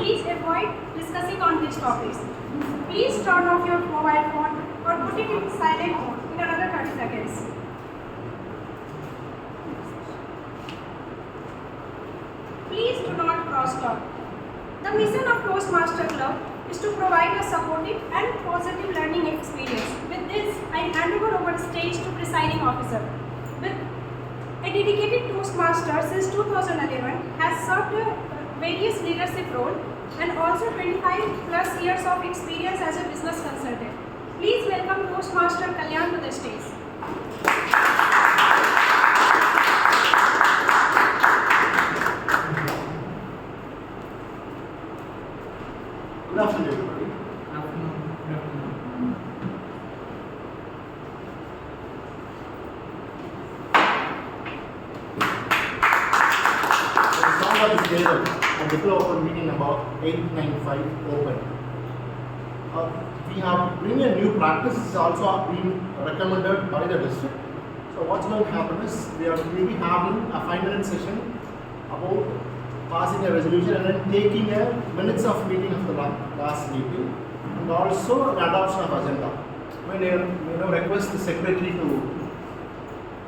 please avoid discussing on these topics. Please turn off your mobile phone or put it in silent mode in another 30 seconds. Please do not cross talk. The mission of Toastmaster Club is to provide a supportive and positive learning experience. With this, I hand over the stage to Presiding Officer. With a dedicated Toastmaster since 2011, has served various leadership roles and also 25 plus years of experience as a business consultant. Please welcome Toastmaster Kalyan to the stage. Good afternoon, everybody. Good afternoon. The song of this table and declare open meeting about 895 open. We have bring a new practice. It's also been recommended by the district. So what's going to happen is we are maybe having a 5-minute session about passing a resolution and then taking a minutes of meeting of the last meeting and also an adoption of agenda. When you request the secretary to.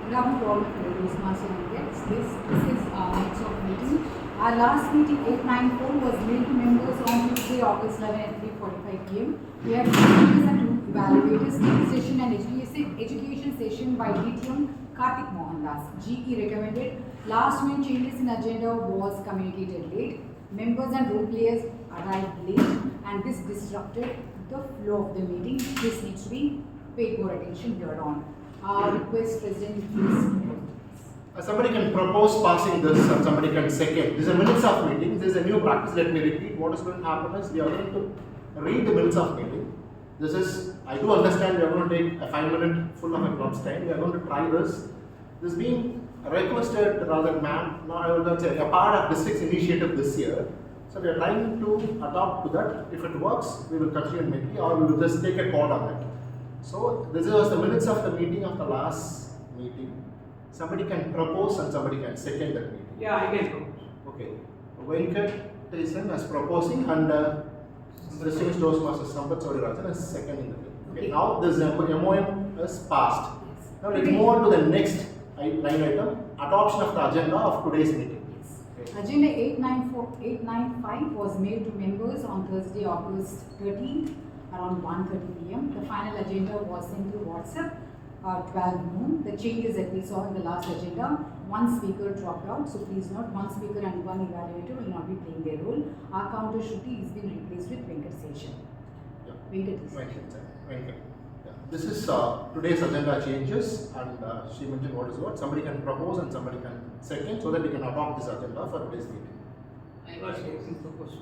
Good afternoon, Toastmasters. This is our next of meeting. Our last meeting 894 was mailed to members on Tuesday, August 11 at 3:45 p.m. We have received and two evaluators, study session and education session by DTM Karthik Mohandas. GE recommended. Last minute changes in agenda was communicated late. Members and role players arrived late and this disrupted the flow of the meeting. This needs to be paid more attention here on. Request President please. Somebody can propose passing this and somebody can second. These are minutes of meeting. This is a new practice. Let me repeat. What is going to happen is we are going to read the minutes of meeting. This is, I do understand we are going to take a 5-minute full of a club's time. We are going to try this. This being requested rather than I would say a part of district's initiative this year. So we are trying to adopt to that. If it works, we will continue in Medley or we will just take a call on it. So this was the minutes of the meeting of the last meeting. Somebody can propose and somebody can second that meeting. Yeah, I can propose. Okay. Venkat Tyson as proposing and Distinguished Toastmaster Sampath Sodirajan as seconding the meeting. Okay. Now this MOM is passed. Now let's move on to the next line item, adoption of the agenda of today's meeting. Okay. Agenda 895 was mailed to members on Thursday, August 13th around 1:30 p.m. The final agenda was sent to WhatsApp 12 noon. The changes that we saw in the last agenda, one speaker dropped out, so please note one speaker and one evaluator will not be playing their role. Our counter Shruti is being replaced with Venkat Session. Yeah. Venkat. Yeah. This is today's agenda changes and she mentioned what is what. Somebody can propose and somebody can second so that we can adopt this agenda for today's meeting. I was taking propose.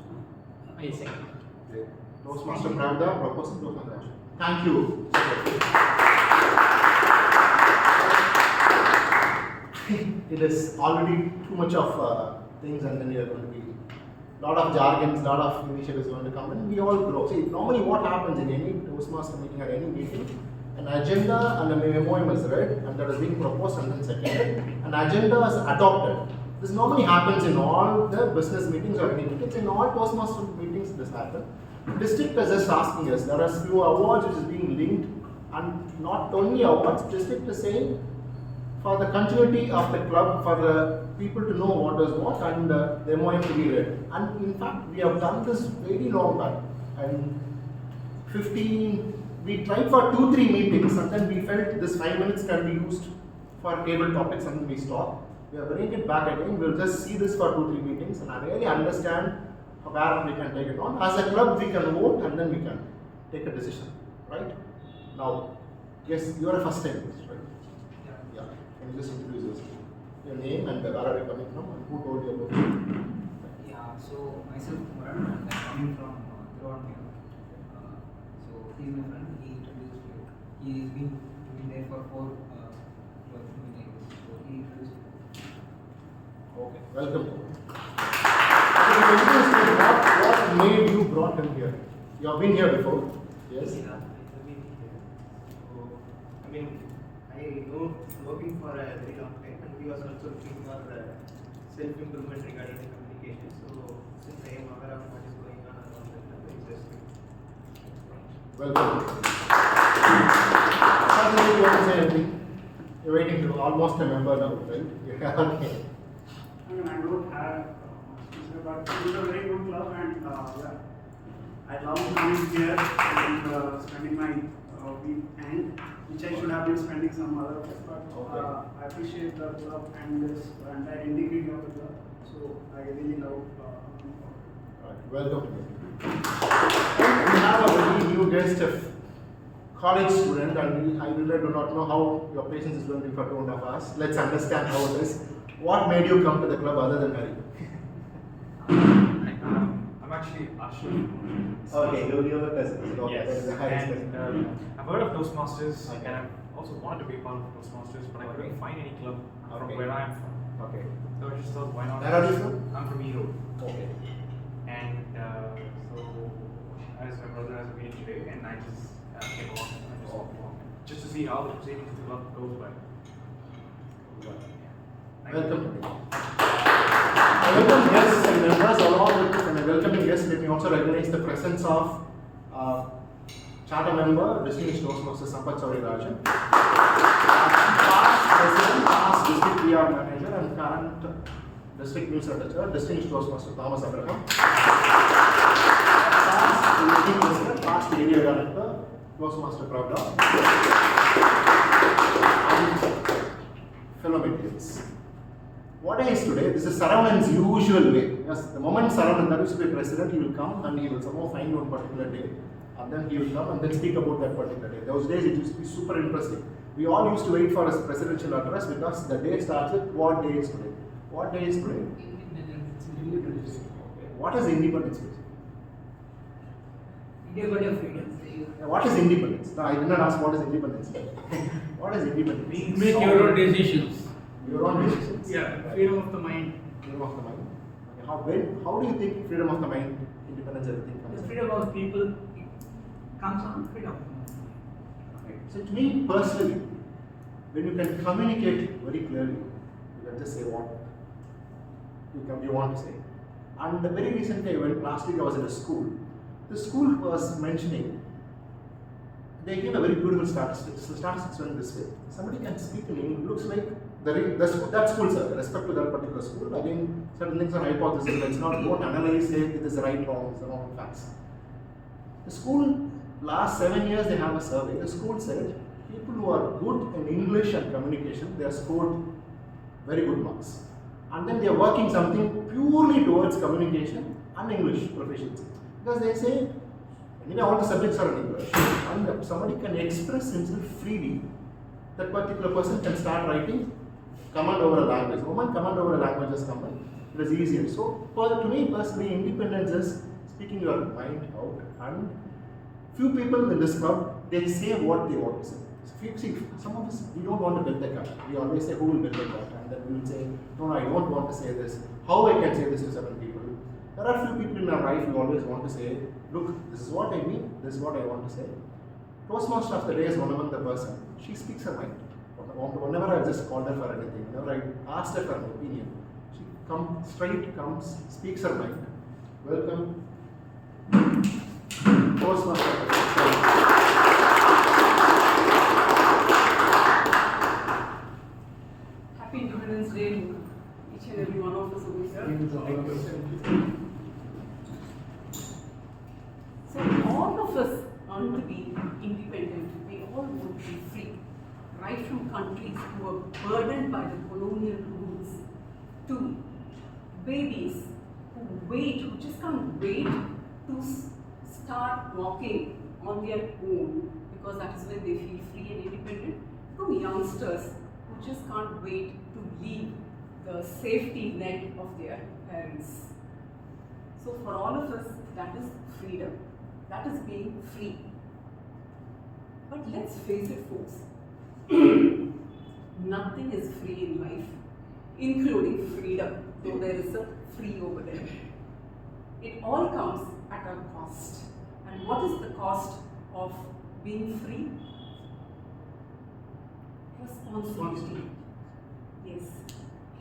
I second. Great. Toastmaster Pravda proposing Toastmaster. Thank you. It is already too much of things and then we are going to be lot of jargons, lot of initiatives going to come and we all grow. See, normally what happens in any Toastmaster meeting or any meeting, an agenda and a MOM is read and that is being proposed and then seconded. An agenda is adopted. This normally happens in all the business meetings or any meetings. In all Toastmaster meetings this happens. District is just asking us, there are few awards which is being linked and not only awards, district is saying for the continuity of the club, for the people to know what is what and the MOM to be read. And in fact, we have done this very long time. And we tried for 2-3 meetings and then we felt this 5 minutes can be used for table topics and then we stopped. We are bringing it back again. We'll just see this for 2-3 meetings and I really understand where we can take it on. As a club, we can vote and then we can take a decision, right? Now, yes, you are a first time, right? Yeah. Can you just introduce yourself? Your name and where are you coming from and who told you about it? Yeah, so myself Kumaran and I'm coming from Thiruvannamalai. So he's my friend, he introduced me. He's been there for 4 meetings, so he introduced me. Okay, welcome. What made you brought him here? You have been here before? Yes? Yeah, I've been here. So, I mean, I know working for a very long time and he was also looking for self-improvement regarding the communication. So, since I am aware of what is going Welcome. Suddenly you want to say anything? You're waiting to almost a member now, right? Yeah, okay. I mean, I don't have much to say, but it's a very good club, and yeah, I love coming here and spending my weekend, which I should have been spending some other place, but I appreciate the club and this entire integrity of the club, so I really love coming forward. Right, welcome. We have a very new guest of college student, and I really do not know how your patience is going to be for 2.5 hours. Let's understand how it is. What made you come to the club other than Harry? I'm actually Ashraf. Okay, you have a cousin. Okay, that Yes. is the highest And cousin. I've heard of Toastmasters, Okay. and I've also wanted to be part of Toastmasters, but I Okay. couldn't find any club from Okay. where I am from. Okay. So I just thought, why not? Where are you from? I'm from Europe. Okay. And so, as my brother has a meeting today, and I just came along. I just walked along, just to see how the proceedings of the club goes by. Thank you. Welcome. I welcome guests and members along with, and I welcoming guests. Let me also recognize the presence of charter member, distinguished Toastmaster Sampath Rajan, past president, past district PR manager, and current district news editor, distinguished Toastmaster Thomas Abraham, past meeting president, past area director, Toastmaster Pravda, and fellow materials. What is today? This is Saravaman's usual way. Yes, the moment Saravaman used to be president, he will come and he will somehow find one particular day, and then he will come and then speak about that particular day. Those days it used to be super interesting. We all used to wait for his presidential address because the day starts with what day is today. What day is today? Independence. Okay. What is Independence Day? India got your freedom. What is independence? No, I did not ask what is independence. What is independence? You make your own decisions. Your own decisions. Yeah, freedom of the mind. Freedom of the mind. Okay. How do you think freedom of the mind, independence, everything comes? The in? freedom of people comes on freedom. Okay. So to me personally, when you can communicate very clearly, you can just say what you want to say. And very recently, last week I was in a school. The school was mentioning, they gave a very beautiful statistics. The statistics went this way. Somebody can speak in English, looks like that school, sir, respect to that particular school. Again, certain things are hypothesis. Let's not don't analyze say it is right, wrong, it's wrong facts. The school, last 7 years they have a survey. The school said people who are good in English and communication, they have scored very good marks. And then they are working something purely towards communication and English proficiency. Because they say, anyway, all the subjects are in English, and if somebody can express himself freely, that particular person can start writing command over a language. The moment command over a language has come in, it is easier. So, to me personally, independence is speaking your mind out, and few people in this club, they say what they want to say. So, see, some of us, we don't want to build the cat. We always say, who will build the cat? And then we will say, no, I don't want to say this. How I can say this to 7 people? There are few people in our life we always want to say, look, this is what I mean, this is what I want to say. Toastmaster of the day is one of the person. She speaks her mind. Whenever I just called her for anything, whenever I asked her for an opinion, she comes, speaks her mind. Welcome, Toastmaster. Happy Independence Day to each and every one of us over here. So all of us want to be independent. We all want to be free. Right from countries who are burdened by the colonial rules to babies who just can't wait to start walking on their own because that is when they feel free and independent, to youngsters who just can't wait to leave the safety net of their parents. So for all of us, that is freedom. That is being free. But let's face it, folks. Nothing is free in life, including freedom, though there is a free over there. It all comes at a cost. And what is the cost of being free? Responsibility. Yes.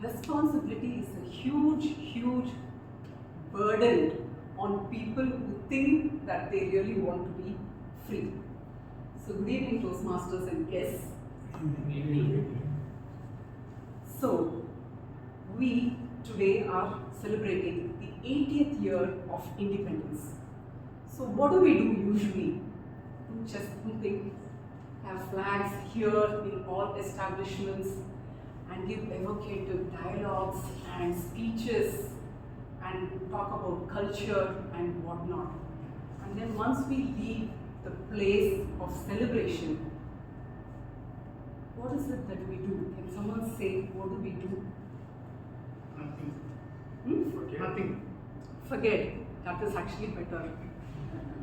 Responsibility is a huge burden on people who think that they really want to be free. So good evening, Toastmasters and guests. So we today are celebrating the 80th year of independence. So what do we do usually? Just think, have flags here in all establishments and give evocative dialogues and speeches and talk about culture and whatnot. And then once we leave the place of celebration, what is it that we do? Can someone say, what do we do? Nothing. Hmm? Nothing. Forget. That is actually better.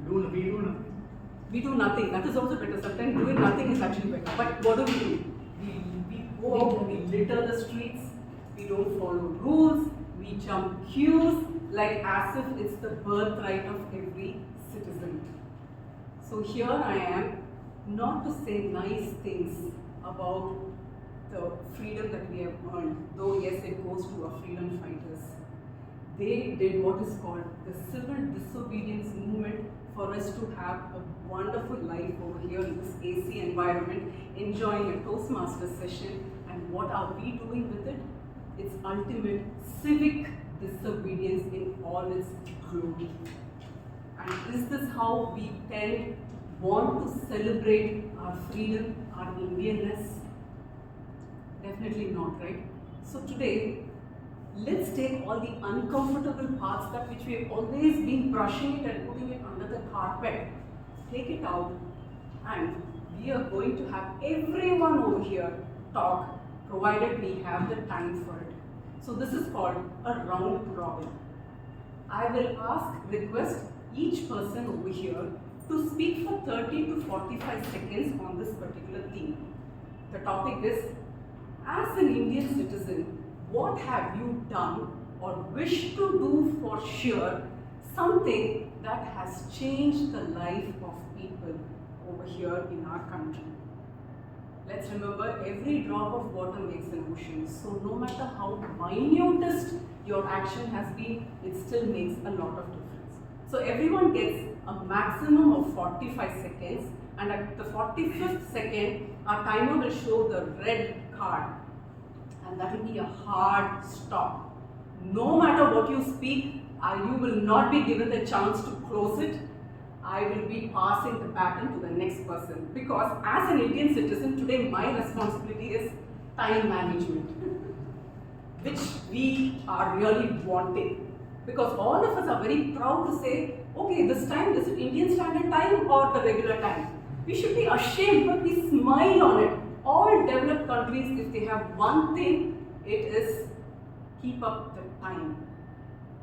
We do nothing. We do nothing. That is also better. Sometimes doing nothing is actually better. But what do? We go out, we litter the streets, we don't follow rules, we jump queues like as if it's the birthright of every citizen. So here I am, not to say nice things about the freedom that we have earned, though yes, it goes to our freedom fighters. They did what is called the civil disobedience movement for us to have a wonderful life over here in this AC environment, enjoying a Toastmasters session. And what are we doing with it? It's ultimate civic disobedience in all its glory. And is this how we want to celebrate our freedom, our Indianness? Definitely not, right? So today, let's take all the uncomfortable parts that which we have always been brushing it and putting it under the carpet. Take it out, and we are going to have everyone over here talk, provided we have the time for it. So this is called a round robin. I will request each person over here to speak for 30 to 45 seconds on this particular theme. The topic is, as an Indian citizen, what have you done or wish to do for sure, something that has changed the life of people over here in our country? Let's remember, every drop of water makes an ocean. So no matter how minutest your action has been, it still makes a lot of difference. So everyone gets a maximum of 45 seconds, and at the 45th second, our timer will show the red card, and that will be a hard stop. No matter what you speak, you will not be given the chance to close it. I will be passing the baton to the next person, because as an Indian citizen today, my responsibility is time management, which we are really wanting, because all of us are very proud to say, okay, this time is it Indian Standard Time or the regular time? We should be ashamed, but we smile on it. All developed countries, if they have one thing, it is keep up the time.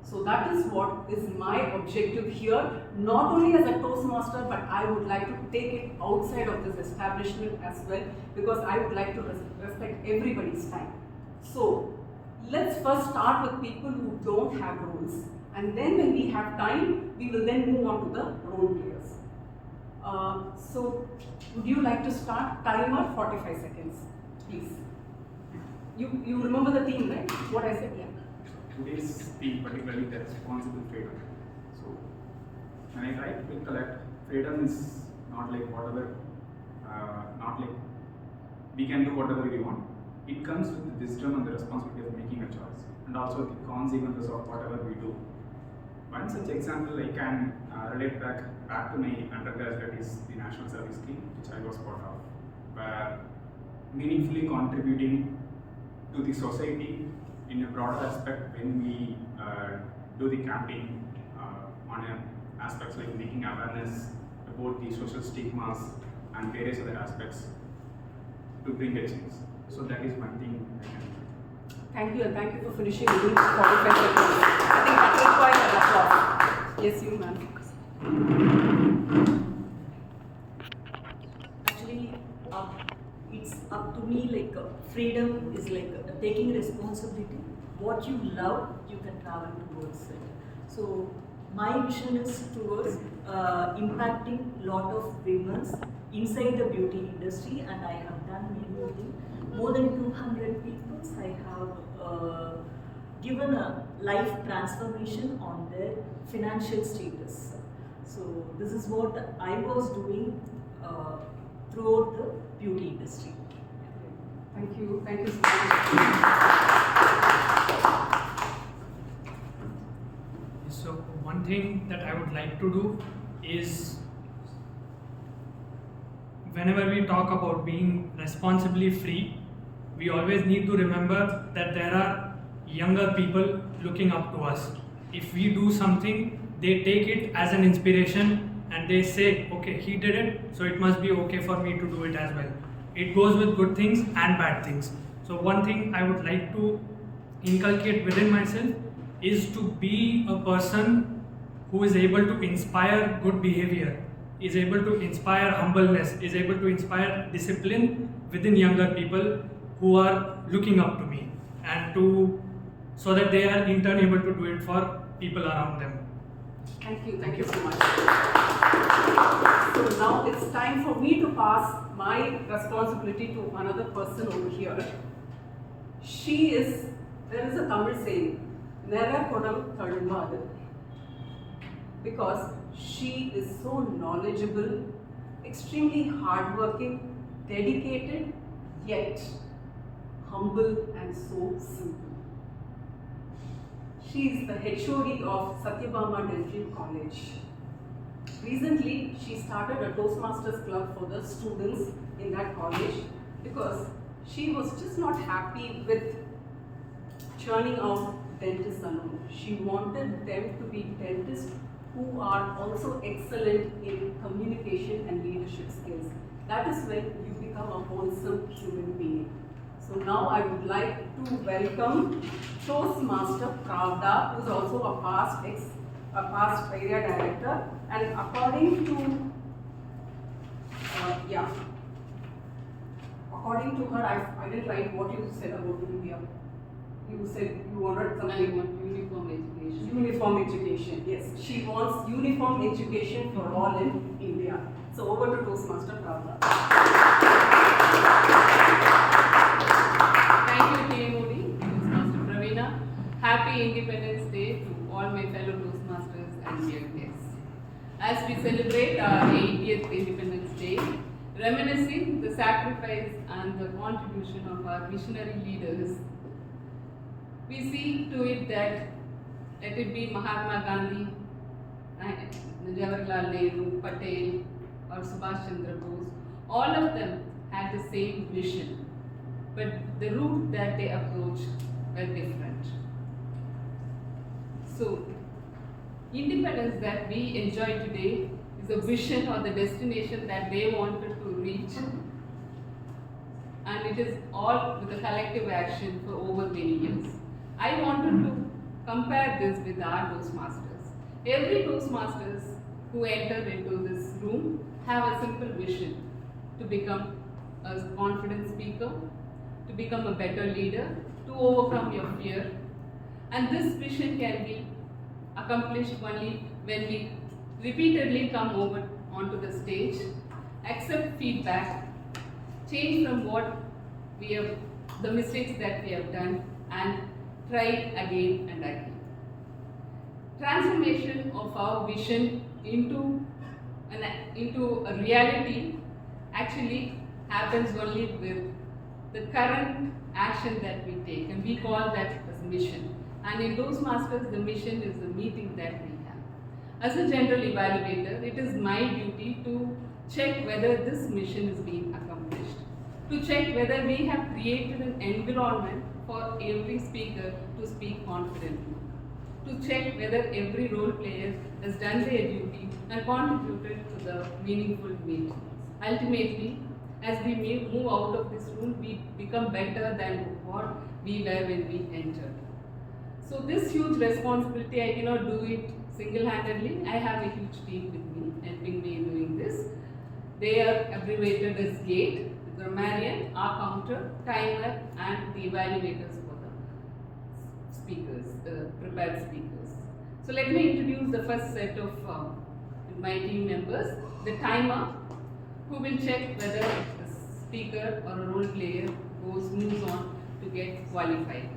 So that is what is my objective here, not only as a Toastmaster, but I would like to take it outside of this establishment as well, because I would like to respect everybody's time. So let's first start with people who don't have roles, and then when we have time, we will then move on to the role players. So would you like to start? Timer 45 seconds, please. You remember the theme, right? What I said, yeah. Today's theme, particularly the responsible freedom. So, when I try to recollect, freedom is not like whatever, not like we can do whatever we want. It comes with the wisdom and the responsibility of making a choice, and also the consequences of whatever we do. One such example I can relate back to my undergraduate is the National Service Scheme, which I was part of, where meaningfully contributing to the society in a broader aspect when we do the campaign on aspects like making awareness about the social stigmas and various other aspects to bring a change. So that is one thing I can do. Thank you, and thank you for finishing within 45 seconds. I think that requires an applause. Yes, you, ma'am. Actually, it's up to me, like freedom is like taking responsibility. What you love, you can travel towards it. So my vision is towards impacting lot of women inside the beauty industry, and I have done many things. More than 200 people I have given a life transformation on their financial status. So this is what I was doing throughout the beauty industry. Thank you so much. So one thing that I would like to do is, whenever we talk about being responsibly free, we always need to remember that there are younger people looking up to us. If we do something, they take it as an inspiration and they say, okay, he did it, so it must be okay for me to do it as well. It goes with good things and bad things. So one thing I would like to inculcate within myself is to be a person who is able to inspire good behavior, is able to inspire humbleness, is able to inspire discipline within younger people who are looking up to me, and so that they are in turn able to do it for people around them. Thank you so much. So now it's time for me to pass my responsibility to another person over here. There is a Tamil saying, Nera Kodam Tadumadu, because she is so knowledgeable, extremely hardworking, dedicated, yet humble and so simple. She is the HOD of Satyabama Dental College. Recently, she started a Toastmasters club for the students in that college because she was just not happy with churning out dentists alone. She wanted them to be dentists who are also excellent in communication and leadership skills. That is when you become a wholesome human being. So now I would like to welcome Toastmaster Pravda, who is also a past area director, and according to I didn't write what you said about India. You said you wanted something. I want uniform education. Uniform education, yes. She wants uniform education for all in India. So over to Toastmaster Pravda. Thank you, TMOD, Toastmaster Praveena. Happy Independence Day to all my fellow Toastmasters and dear guests. As we celebrate our 80th Independence Day, reminiscing the sacrifice and the contribution of our visionary leaders, we see to it that let it be Mahatma Gandhi, Jawaharlal Nehru, Patel, or Subhash Chandra Bose, all of them had the same vision, but the route that they approached were different. So, independence that we enjoy today is a vision or the destination that they wanted to reach, and it is all with a collective action for over many years. I wanted to compare this with our Toastmasters. Every Toastmasters who enter into this room have a simple vision to become a confident speaker, to become a better leader, to overcome your fear. And this vision can be accomplished only when we repeatedly come over onto the stage, accept feedback, change from what we have, the mistakes that we have done, and try again and again. Transformation of our vision into a reality actually happens only with the current action that we take, and we call that as mission. And in Toastmasters, the mission is the meeting that we have. As a general evaluator, it is my duty to check whether this mission is being accomplished, to check whether we have created an environment for every speaker to speak confidently, to check whether every role player has done their duty and contributed to the meaningful meetings. Ultimately, as we move out of this room, we become better than what we were when we entered. So this huge responsibility, I cannot do it single-handedly. I have a huge team with me, helping me in doing this. They are abbreviated as GATE, the grammarian, our counter, timer, and the evaluators for the speakers, the prepared speakers. So let me introduce the first set of my team members. The timer, who will check whether a speaker or a role player moves on to get qualified.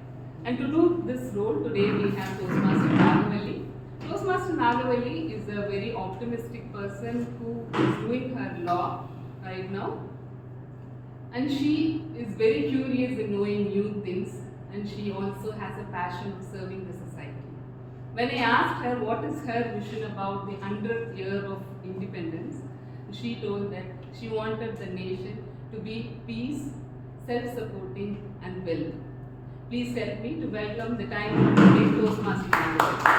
And to do this role, today we have Toastmaster Raghavalli. Toastmaster Nagavali is a very optimistic person who is doing her law right now. And she is very curious in knowing new things, and she also has a passion of serving the society. When I asked her what is her vision about the 100th year of independence, she told that she wanted the nation to be peace, self-supporting and wealth. Please help me to welcome the time of today Toastmaster Nagavali.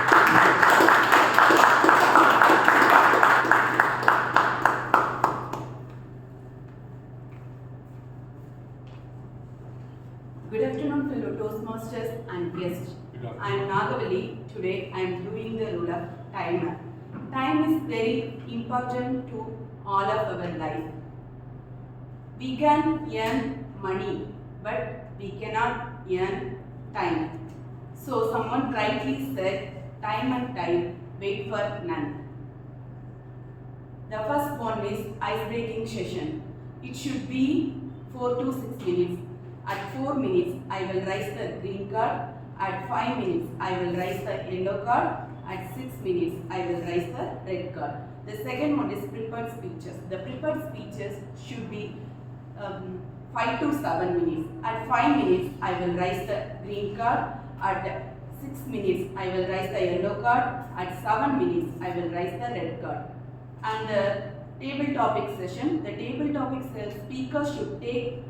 Good afternoon, fellow Toastmasters and guests. I am Nagavali. Today I am doing the role of timer. Time is very important to all of our life. We can earn money, but we cannot earn time. So someone rightly said, time and tide wait for none. The first one is ice-breaking session. It should be 4 to 6 minutes. At 4 minutes, I will raise the green card. At 5 minutes, I will raise the yellow card. At 6 minutes, I will raise the red card. The second one is prepared speeches. The prepared speeches should be 5 to 7 minutes. At 5 minutes, I will raise the green card. At 6 minutes, I will raise the yellow card. At 7 minutes, I will raise the red card. And the table topic session. The table topic speaker should take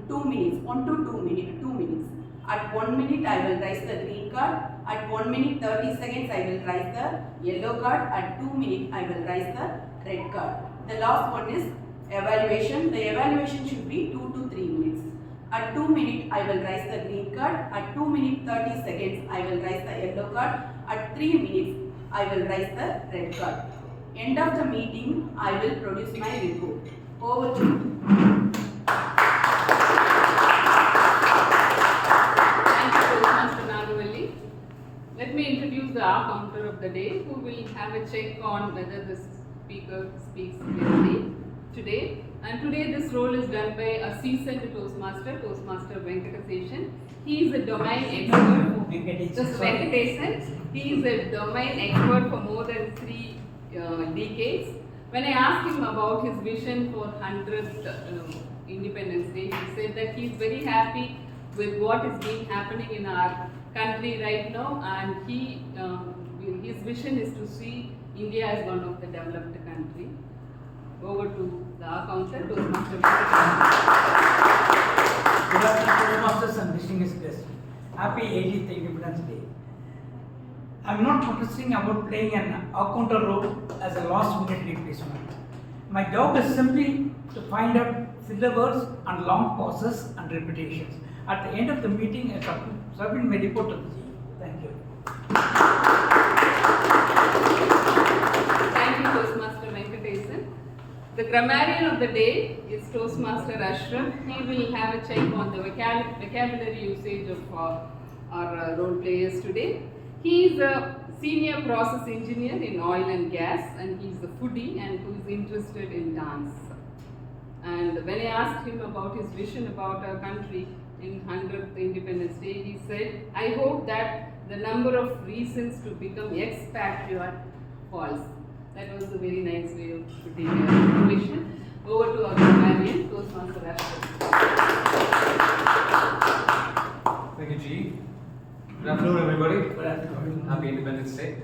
2 minutes, 1 to 2 minutes. At 1 minute, I will raise the green card. At 1 minute 30 seconds, I will raise the yellow card. At 2 minutes, I will raise the red card. The last one is evaluation. The evaluation should be 2 to 3 minutes. At 2 minutes, I will raise the green card. At 2 minutes 30 seconds, I will raise the yellow card. At 3 minutes, I will raise the red card. End of the meeting, I will produce my report. Over to you. Let me introduce the counter of the day, who will have a check on whether the speaker speaks clearly today. And today this role is done by a seasoned Toastmaster, Toastmaster Venkatesan. He is a domain expert. Venkatesan. He is a domain expert for more than 3 decades. When I asked him about his vision for 100th Independence Day, he said that he is very happy with what is being happening in our country right now, and his vision is to see India as one of the developed country. Over to the counter, Toastmaster. Good afternoon, Toastmasters and distinguished guests. Happy 80th Independence Day. I am not protesting about playing an counter role as a last-minute replacement. My job is simply to find out filler words and long pauses and repetitions. At the end of the meeting, I submit my report to the GE. Thank you. Thank you, Toastmaster Venkatesan. The grammarian of the day is Toastmaster Ashraf. He will have a check on the vocabulary usage of our role players today. He is a senior process engineer in oil and gas, and he is a foodie and who is interested in dance. And when I asked him about his vision about our country in 100th Independence Day, he said, I hope that the number of reasons to become expatriate falls. That was a very nice way of putting your vision. Over to our grammarian, Toastmaster Ashraf. Thank you, G. Good afternoon, everybody. Good afternoon. Happy Independence Day.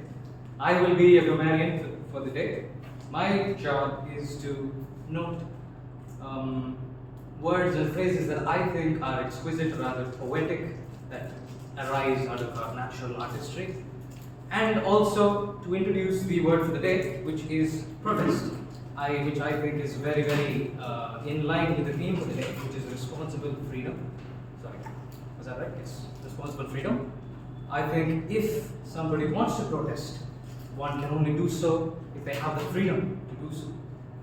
I will be a grammarian for the day. My job is to note words and phrases that I think are exquisite, rather poetic, that arise out of our natural artistry, and also to introduce the word for the day, which is protest, which I think is very, very in line with the theme for the day, which is responsible freedom. Sorry, was that right? It's responsible freedom. I think if somebody wants to protest, one can only do so if they have the freedom to do so.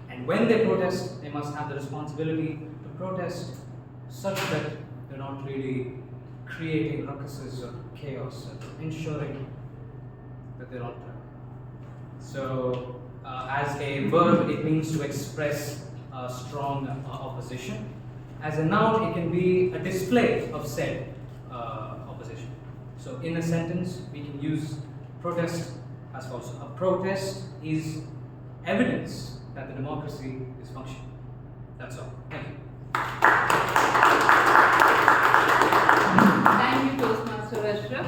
And when they protest, they must have the responsibility to protest such that they're not really creating ruckuses or chaos, or ensuring that they're on track. So, as a verb, it means to express strong opposition. As a noun, it can be a display of said opposition. So, in a sentence, we can use protest as false. A protest is evidence that the democracy is functioning. That's all. Thank you. Thank you, Toastmaster Ashraf.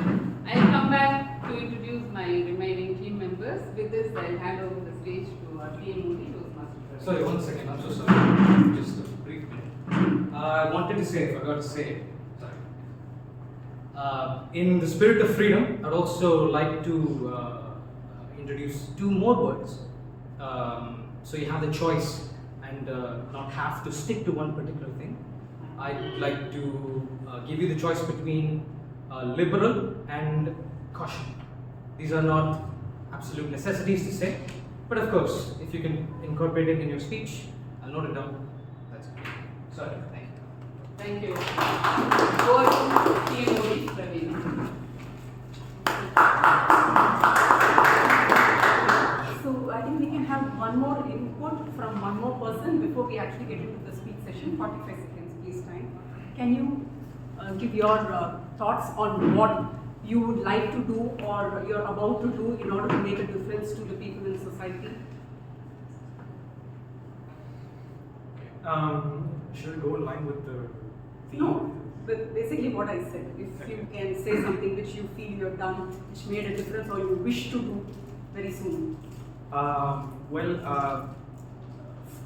I'll come back to introduce my remaining team members. With this, I'll hand over the stage to our TMOD, Toastmaster Ashraf. Sorry, 1 second. I'm so sorry. Just a brief minute. I wanted to say, I forgot to say it. Sorry. In the spirit of freedom, I'd also like to introduce 2 more words. So you have the choice and not have to stick to one particular thing. I'd like to give you the choice between liberal and caution. These are not absolute necessities to say, but of course, if you can incorporate it in your speech, I'll note it down. That's it. Sorry, thank you. Thank you. Over to TMOD, Praveen. So I think we can have one more input from one more person before we actually get into the speech session. 45 seconds, please, time. Can you give your thoughts on what you would like to do or you're about to do in order to make a difference to the people in society? Should we go in line with the theme? No, but basically what I said. If you can say something which you feel you have done, which made a difference or you wish to do very soon.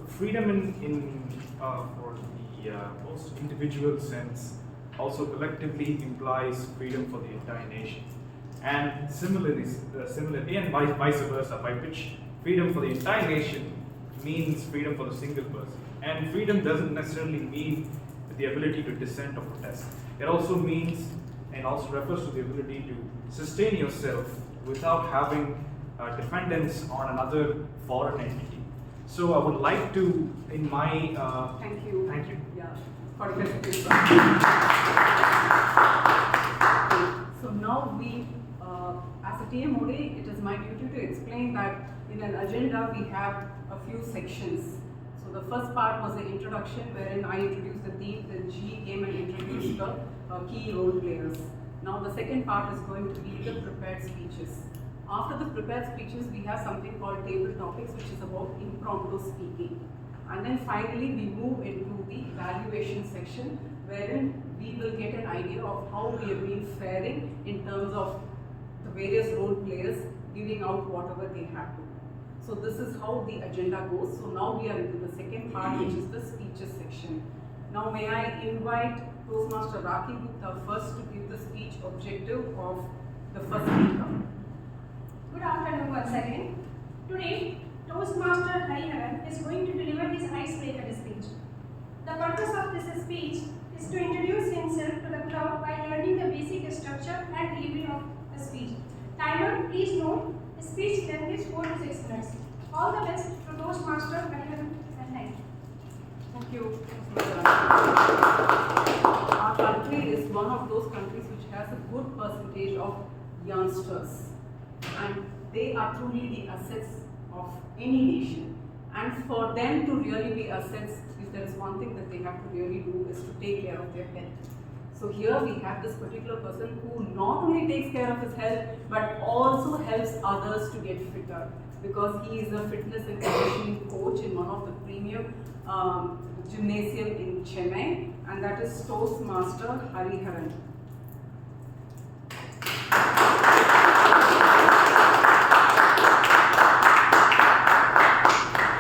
Freedom in for the most individual sense also collectively implies freedom for the entire nation, and similarly and vice versa, by which freedom for the entire nation means freedom for the single person. And freedom doesn't necessarily mean the ability to dissent or protest. It also means and also refers to the ability to sustain yourself without having dependence on another foreign entity. So I would like to, in my Thank you. Thank you. Yeah, 45 seconds. So now we, as a TMOD, it is my duty to explain that in an agenda we have a few sections. So the first part was the introduction, wherein I introduced the theme, then G came and introduced the key role players. Now the second part is going to be the prepared speeches. After the prepared speeches, we have something called table topics, which is about impromptu speaking. And then finally, we move into the evaluation section, wherein we will get an idea of how we have been faring in terms of the various role players giving out whatever they have to. So this is how the agenda goes. So now we are into the second part, which is the speeches section. Now may I invite Toastmaster Rakhi Gupta first to give the speech objective of the first speaker. Good afternoon once again. Today, Toastmaster Hariharan is going to deliver his icebreaker speech. The purpose of this speech is to introduce himself to the crowd by learning the basic structure and delivery of the speech. Timer, please note, speech length is 4 to 6 minutes. All the best to Toastmaster Hariharan and thank you. Thank you. Our country is one of those countries which has a good percentage of youngsters, and they are truly the assets of any nation. And for them to really be assets, if there is one thing that they have to really do is to take care of their health. So here we have this particular person who not only takes care of his health but also helps others to get fitter, because he is a fitness and conditioning coach in one of the premium gymnasium in Chennai, and that is Toastmaster Hariharan.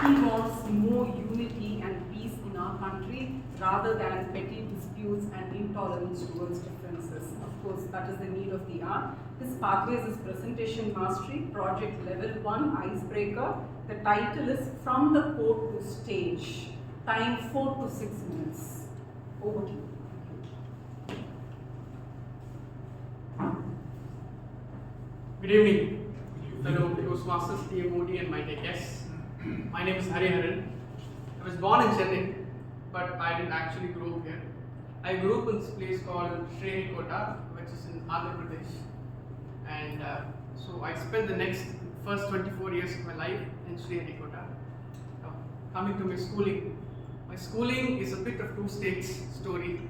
He wants more unity and peace in our country rather than petty disputes and intolerance towards differences. Of course, that is the need of the hour. His pathways is presentation mastery, project level 1 icebreaker. The title is From the Court to Stage. Time 4 to 6 minutes. Over to you. Good evening, fellow Toastmasters, TMOD and my guests. My name is Hariharan. I was born in Chennai, but I didn't actually grow up here. I grew up in this place called Sririkota, which is in Andhra Pradesh. And so I spent the first 24 years of my life in Sririkota. Coming to my schooling is a bit of two states story.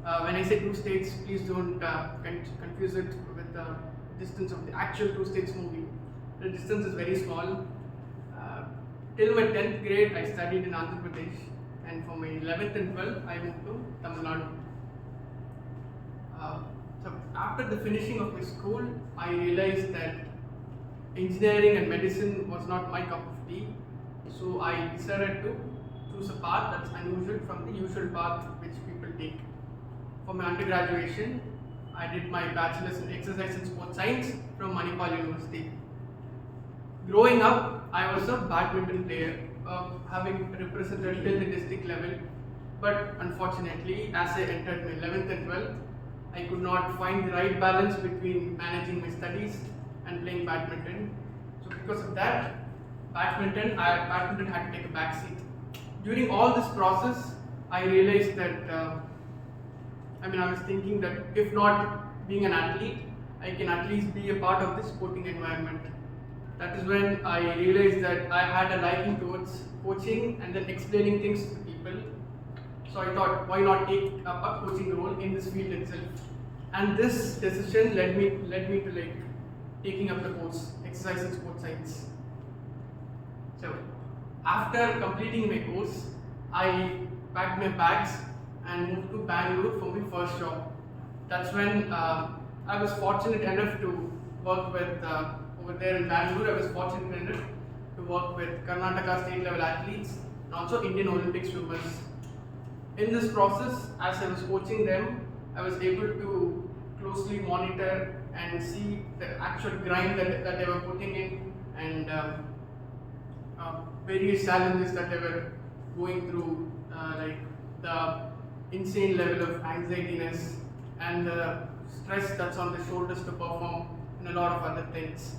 When I say two states, please don't confuse it with the distance of the actual two states movie. the distance is very small. Till my 10th grade, I studied in Andhra Pradesh, and for my 11th and 12th, I moved to Tamil Nadu. So after the finishing of my school, I realized that engineering and medicine was not my cup of tea. So I decided to choose a path that's unusual from the usual path which people take. For my undergraduation, I did my bachelor's in exercise and sports science from Manipal University. Growing up, I was a badminton player, having represented till the district level. But unfortunately, as I entered my 11th and 12th, I could not find the right balance between managing my studies and playing badminton. So because of that, badminton had to take a back seat. During all this process, I realized that, I was thinking that if not being an athlete, I can at least be a part of this sporting environment. That is when I realized that I had a liking towards coaching and then explaining things to people. So I thought, why not take up a coaching role in this field itself? And this decision led me to taking up the course, exercise and sports science. So after completing my course, I packed my bags and moved to Bangalore for my first job. That's when I was fortunate enough to work with, over there in Bangalore, I was fortunate enough to work with Karnataka state level athletes and also Indian Olympic swimmers. In this process, as I was coaching them, I was able to closely monitor and see the actual grind that they were putting in, and various challenges that they were going through, like the insane level of anxietiness and the stress that's on the shoulders to perform, and a lot of other things.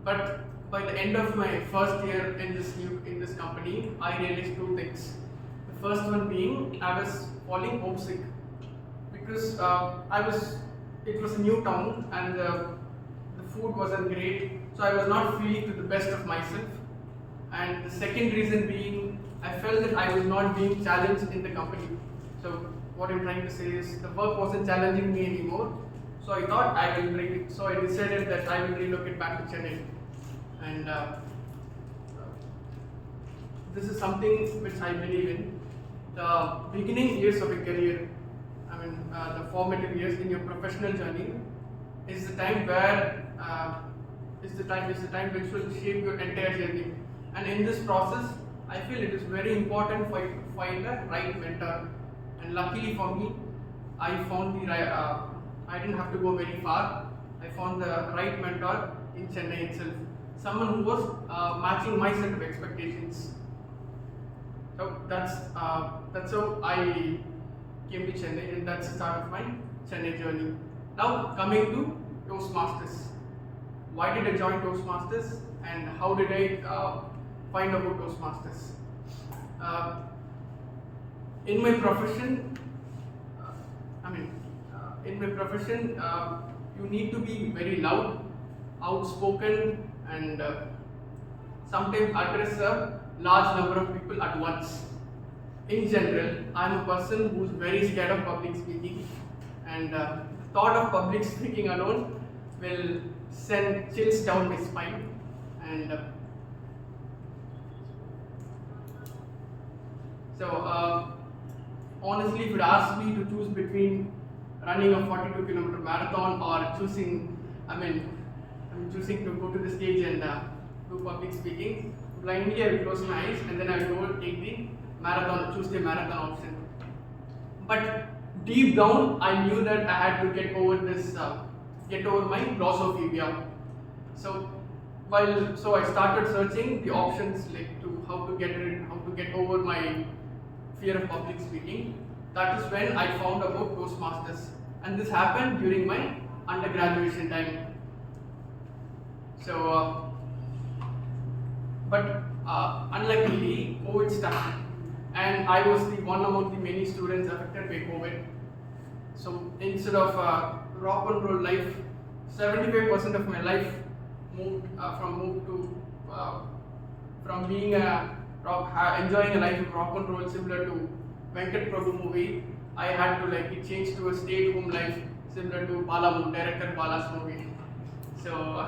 But by the end of my first year in this company, I realized two things. The first one being I was falling homesick because it was a new town and the food wasn't great, so I was not feeling to the best of myself. And the second reason being I felt that I was not being challenged in the company. So what I'm trying to say is the work wasn't challenging me anymore. So I thought I will break it. So I decided that I will relocate back to Chennai. And this is something which I believe in. The beginning years of a career, the formative years in your professional journey, is the time where is the time which will shape your entire journey. And in this process, I feel it is very important for you to find a right mentor. And luckily for me, I found the right. I didn't have to go very far. I found the right mentor in Chennai itself. Someone who was matching my set of expectations. So that's how I came to Chennai, and that's the start of my Chennai journey. Now coming to Toastmasters. Why did I join Toastmasters, and how did I find about Toastmasters? In my profession, you need to be very loud, outspoken, and sometimes address a large number of people at once. In general, I am a person who is very scared of public speaking, and the thought of public speaking alone will send chills down my spine. And honestly, if you'd ask me to choose between running a 42-kilometer marathon or choosing to go to the stage and do public speaking, blindly I will close my eyes and then I will go take the marathon, choose the marathon option. But deep down, I knew that I had to get over my glossophobia. So I started searching the options like to how to get over my fear of public speaking. That is when I found about Toastmasters, and this happened during my undergraduation time. So, but unluckily, COVID started, and I was the one among the many students affected by COVID. So instead of rock and roll life, 75% of my life from being enjoying a life of rock and roll similar to Venkat Prabhu movie, I had to it changed to a stay-at-home life similar to director Bala's movie. So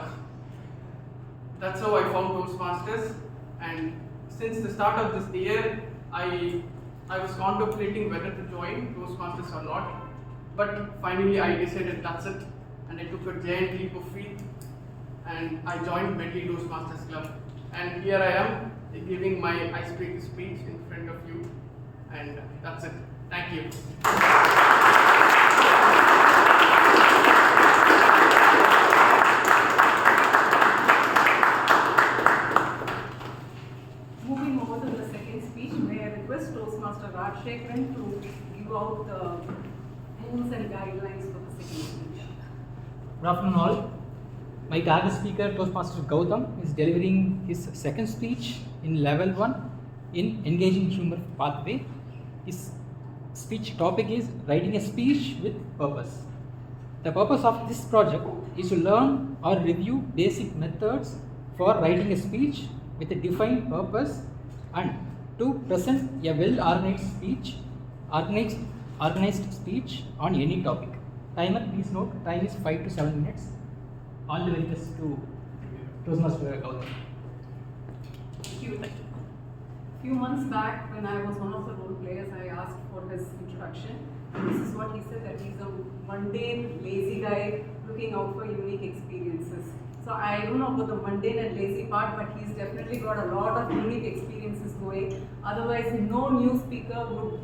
that's how I found Toastmasters, and since the start of this year, I was contemplating whether to join Toastmasters or not, but finally I decided that's it, and I took a giant leap of faith, and I joined Medley Toastmasters Club, and here I am giving my icebreaker speech in front of you, and that's it. Thank you. Moving over to the second speech, may I request Toastmaster Rajshekharan to give out the rules and guidelines for the second speech. Good afternoon all. My target speaker, Toastmaster Gautam, is delivering his second speech in level 1 in Engaging Humor Pathway. His speech topic is writing a speech with purpose. The purpose of this project is to learn or review basic methods for writing a speech with a defined purpose and to present a well-organized speech, organized speech on any topic. Timer, please note, time is 5 to 7 minutes. All the very best to Toastmaster Gautam. Thank you. Few months back, when I was one of the role players, I asked for his introduction. And this is what he said, that he's a mundane, lazy guy looking out for unique experiences. So I don't know about the mundane and lazy part, but he's definitely got a lot of unique experiences going. Otherwise, no new speaker would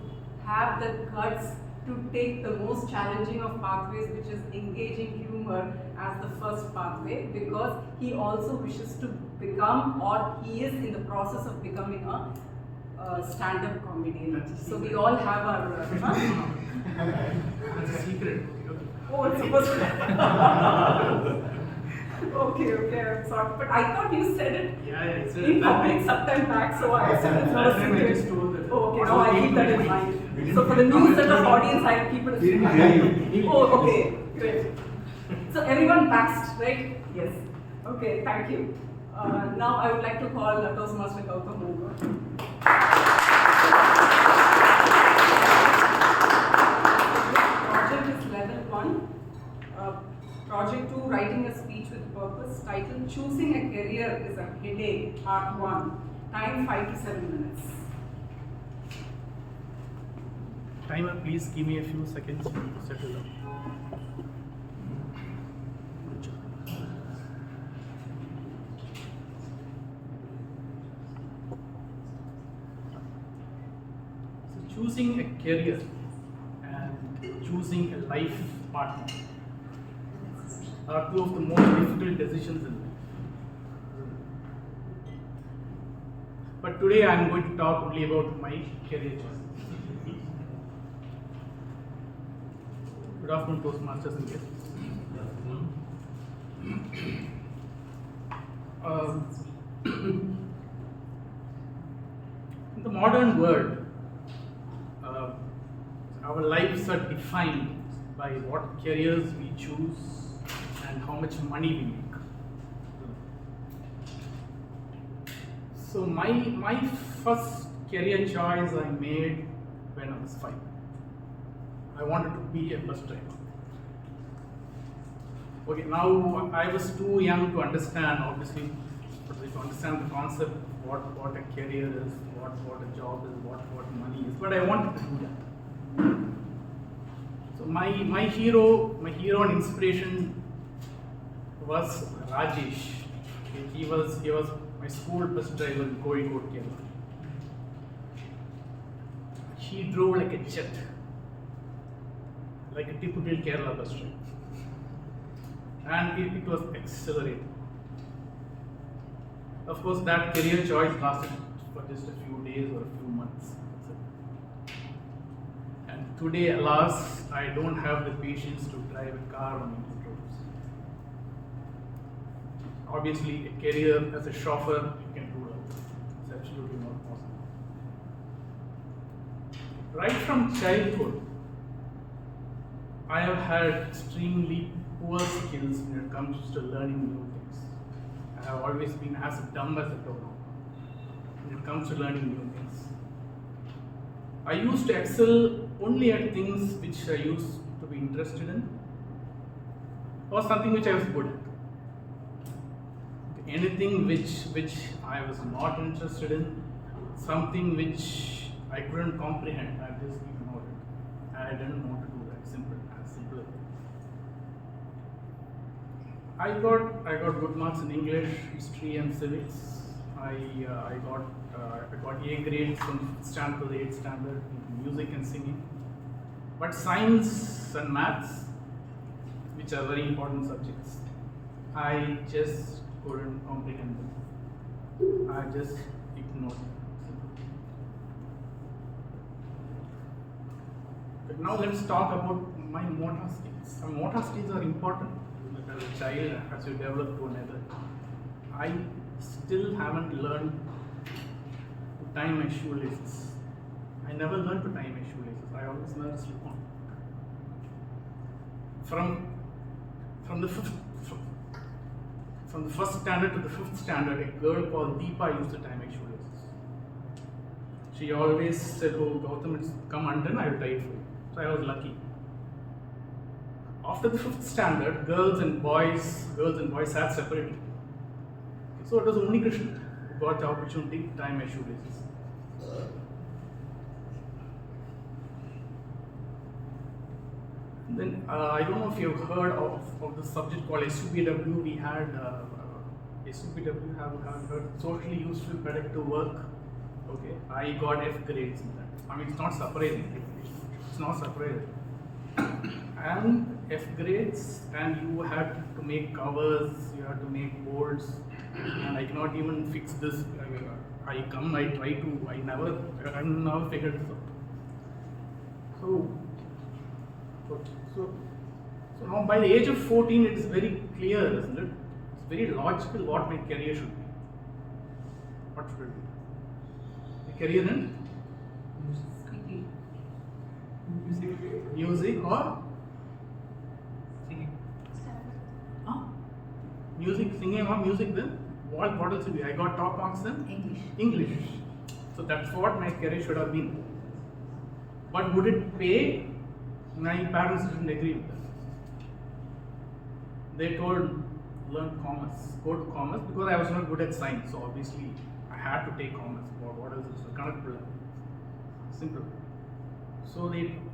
have the guts to take the most challenging of pathways, which is engaging humor, as the first pathway, because he also wishes to become, or he is in the process of becoming a stand-up comedian. So we all have our... That's a secret. Oh, it's supposed to... Okay, I'm sorry. But I thought you said it in public sometime back, so I said it's not a secret. Oh, okay, now I keep that in mind. So for the new set of audience, I'll keep it a secret. Oh, okay, great. So everyone passed, right? Yes. Okay, thank you. Now I would like to call Toastmaster Gautam over. Project is level 1. Project 2, writing a speech with purpose. Title, choosing a career is a headache, part 1. Time 5 to 7 minutes. Timer, please give me a few seconds to settle down. So choosing a career and choosing a life partner are two of the most difficult decisions in life. But today I am going to talk only about my career choices. Good afternoon, Toastmasters and guests. In the modern world, our lives are defined by what careers we choose and how much money we make. So my first career choice I made when I was 5. I wanted to be a bus driver. Okay, now I was too young to understand, obviously, to understand the concept, what a career is, what a job is, what money is, but I wanted to do that. So my hero and inspiration was Rajesh. He was my school bus driver in Kozhikode, Kerala. He drove like a jet, like a typical Kerala bus driver, and it was accelerating. Of course, that career choice lasted for just a few days or a few months. And today, alas, I don't have the patience to drive a car on Indian roads. Obviously, a career as a chauffeur, you can rule out. It's absolutely not possible. Right from childhood, I have had extremely poor skills when it comes to learning new things. I have always been as dumb as a dodo when it comes to learning new things. I used to excel only at things which I used to be interested in, or something which I was good at. anything which I was not interested in, something which I couldn't comprehend, I just ignored it. I didn't want to do that. Simple, as simple as that. I got good marks in English, history, and civics. I got A grades from 5th standard to the 8th standard in music and singing. But science and maths, which are very important subjects, I just couldn't comprehend them. I just ignored them. But now let's talk about my motor skills. Some motor skills are important. As a child, as you develop to another, I still haven't learned to tie my shoelaces. I never learned to tie my shoelaces. I always learned to slip on. From the 1st standard to the 5th standard, a girl called Deepa used to tie my shoelaces. She always said, "Oh, Gautam, it's come undone, I will tie it for you." So I was lucky. After the 5th standard, girls and boys sat separately. So it was only Krishna who got the opportunity to tie my shoelaces. Then I don't know if you've heard of the subject called SUPW. We had SUPW have heard socially useful productive work. Okay, I got F grades in that. I mean, it's not surprising. It's not surprising. And F grades, and you had to make covers, you had to make boards, and I cannot even fix this. I never figured this out. So now by the age of 14, it is very clear, isn't it? It's very logical what my career should be. What should it be? A career in music or singing? Music, singing or music then? What else should be? I got top marks in English. So that's what my career should have been. But would it pay? My parents didn't agree with that. They told, learn commerce, go to commerce, because I was not good at science, so obviously I had to take commerce. What else is connected? Simple. So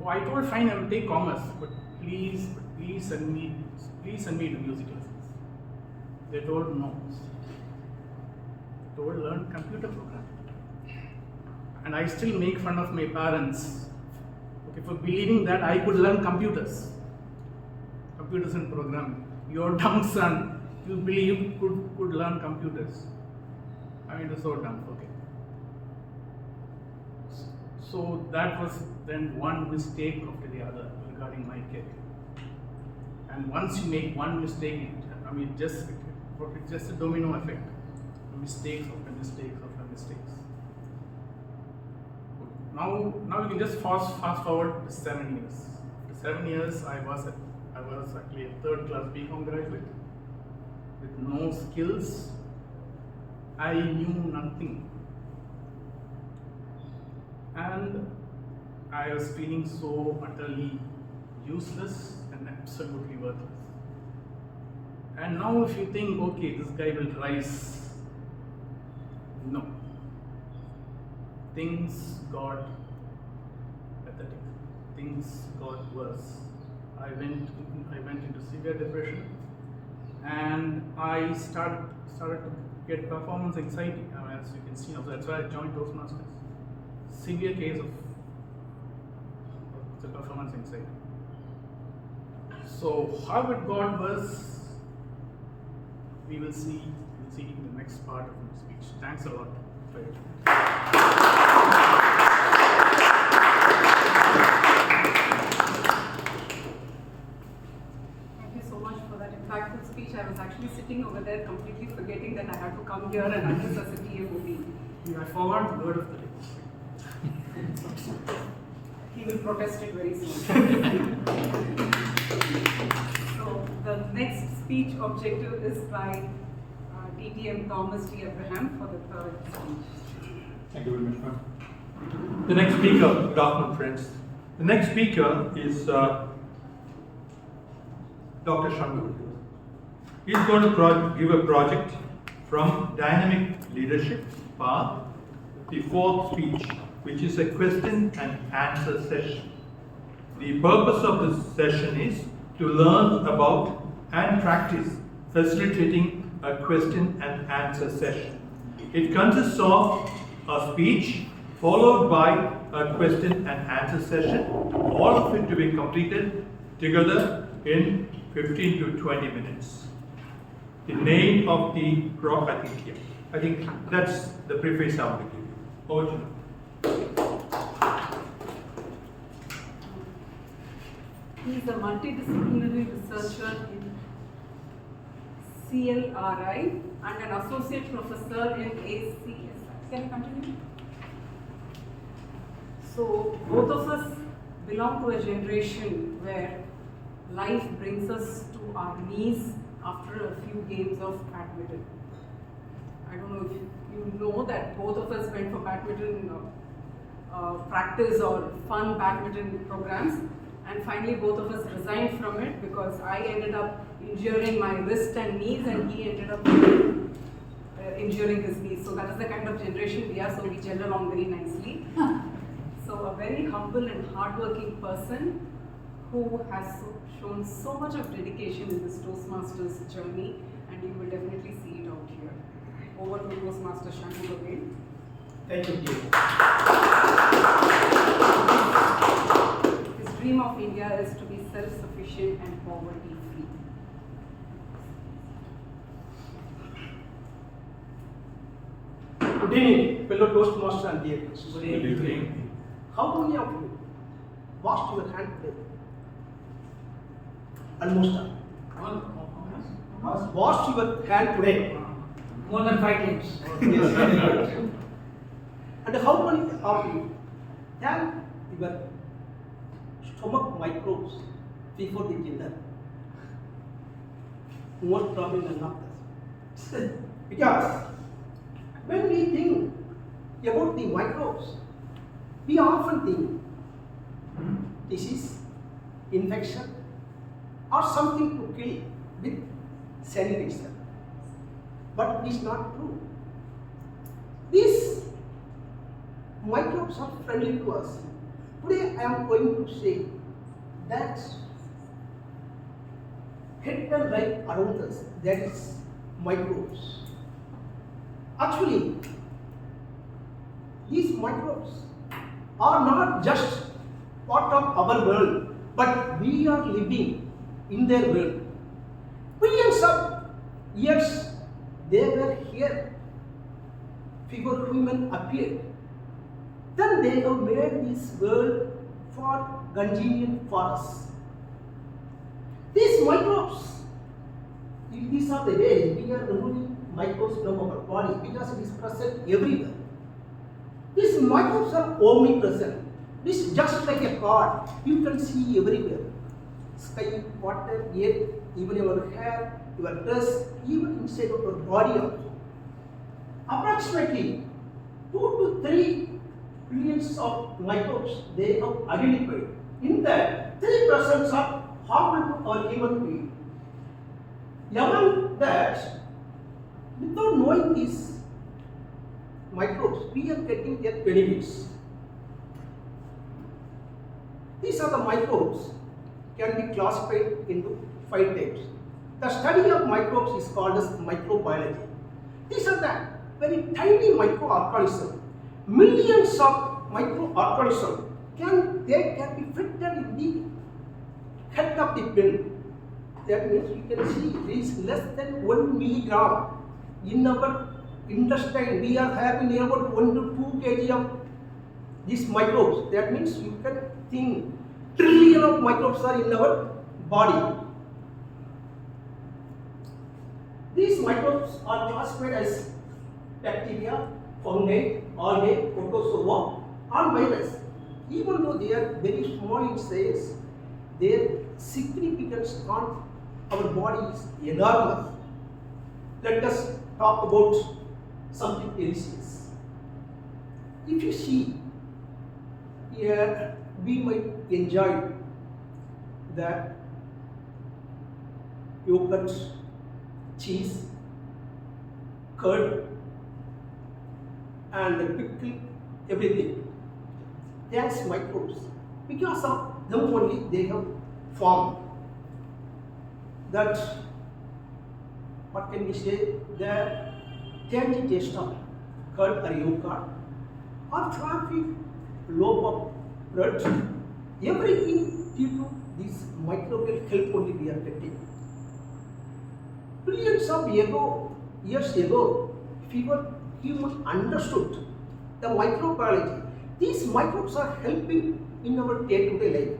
I told, fine, I will take commerce, but please send me to music lessons. They told no. They told, learn computer programming. And I still make fun of my parents, okay, for believing that I could learn computers and programming. Your dumb son, you believe could learn computers. I mean, it's so dumb. Okay. So that was then one mistake after the other regarding my career. And once you make one mistake, it's just a domino effect. Mistakes after mistakes after mistakes. Now we can just fast forward to 7 years. After 7 years, I was actually a 3rd class BCom graduate with no skills. I knew nothing. And I was feeling so utterly useless and absolutely worthless. And now if you think, okay, this guy will rise, no. Things got pathetic. Things got worse. I went into severe depression, and I started to get performance anxiety. As you can see now, that's why I joined Toastmasters. Severe case of performance anxiety. So how it got worse, we will see in the next part of my speech. Thanks a lot for it. Thank you so much for that impactful speech. I was actually sitting over there completely forgetting that I had to come here and address as a TMOD. I forgot the word of the day. He will protest it very soon. So the next speech objective is by DTM Thomas T. Abraham for the 3rd speech. Thank you very much, ma'am. The next speaker, good afternoon, friends. The next speaker is Dr. Shankar. He's going to give a project from Dynamic Leadership Path, the fourth speech, which is a question and answer session. The purpose of this session is to learn about and practice facilitating a question and answer session. It consists of a speech followed by a question and answer session, all of it to be completed together in 15 to 20 minutes. The name of the I think that's the preface I want to give you. Over to you. He is a multidisciplinary researcher in CLRI and an associate professor in ACSI. Can I continue? So both of us belong to a generation where life brings us to our knees after a few games of badminton. I don't know if you know that both of us went for badminton practice or fun badminton programs, and finally both of us resigned from it because I ended up injuring my wrist and knees and he ended up injuring his knees. So that is the kind of generation we are, so we gel along very nicely. So a very humble and hardworking person who has shown so much of dedication in this Toastmasters journey, and you will definitely see it out here. Over to Toastmaster Shantu again. Thank you, dear. His dream of India is to be self-sufficient and poverty-free. Good evening, fellow Toastmasters and dear guests. Good evening. How many of you washed your hand today? Almost all. Washed your hand today? More than 5 times. Yes. And how many of you have your stomach microbes before the dinner? Most probably none of us. Because when we think about the microbes, we often think disease, infection, or something to kill with sanitizer. But it is not true. These microbes are friendly to us. Today I am going to say that head and life around us, that is microbes. Actually, these microbes are not just part of our world, but we are living in their world. Billions of years they were here before human appeared. Then they have made this world for convenient for us. These microbes, these are the ways we are removing microbes from our body because it is present everywhere. These microbes are omnipresent. This is just like a card, you can see everywhere. Sky, water, air, even your hair, your dress, even inside of your body also. Approximately 2 to 3 billions of microbes they have identified. In that, 3% are harmful to our human being. Among that, without knowing these microbes, we are getting their benefits. These are the microbes can be classified into 5 types. The study of microbes is called as microbiology. These are the very tiny microorganisms. Millions of microorganisms can be fitted in the head of the pin. That means you can see it is less than 1 milligram. In our intestine, we are having about 1 to 2 kg of these microbes. That means you can think trillion of microbes are in our body. These microbes are classified as bacteria, fungi, algae, protozoa, and virus. Even though they are very small in size, their significance on our body is enormous. Let us talk about something delicious. If you see here, we might enjoy the yogurt, cheese, curd, and pickle, everything. They are microbes. Because of them only they have formed. That, what can we say, the tangy taste of curd or yogurt or fluffy loaf of bread, everything due to this microbial help only we are getting. Billions of years ago, human understood the microbiology. These microbes are helping in our day-to-day life.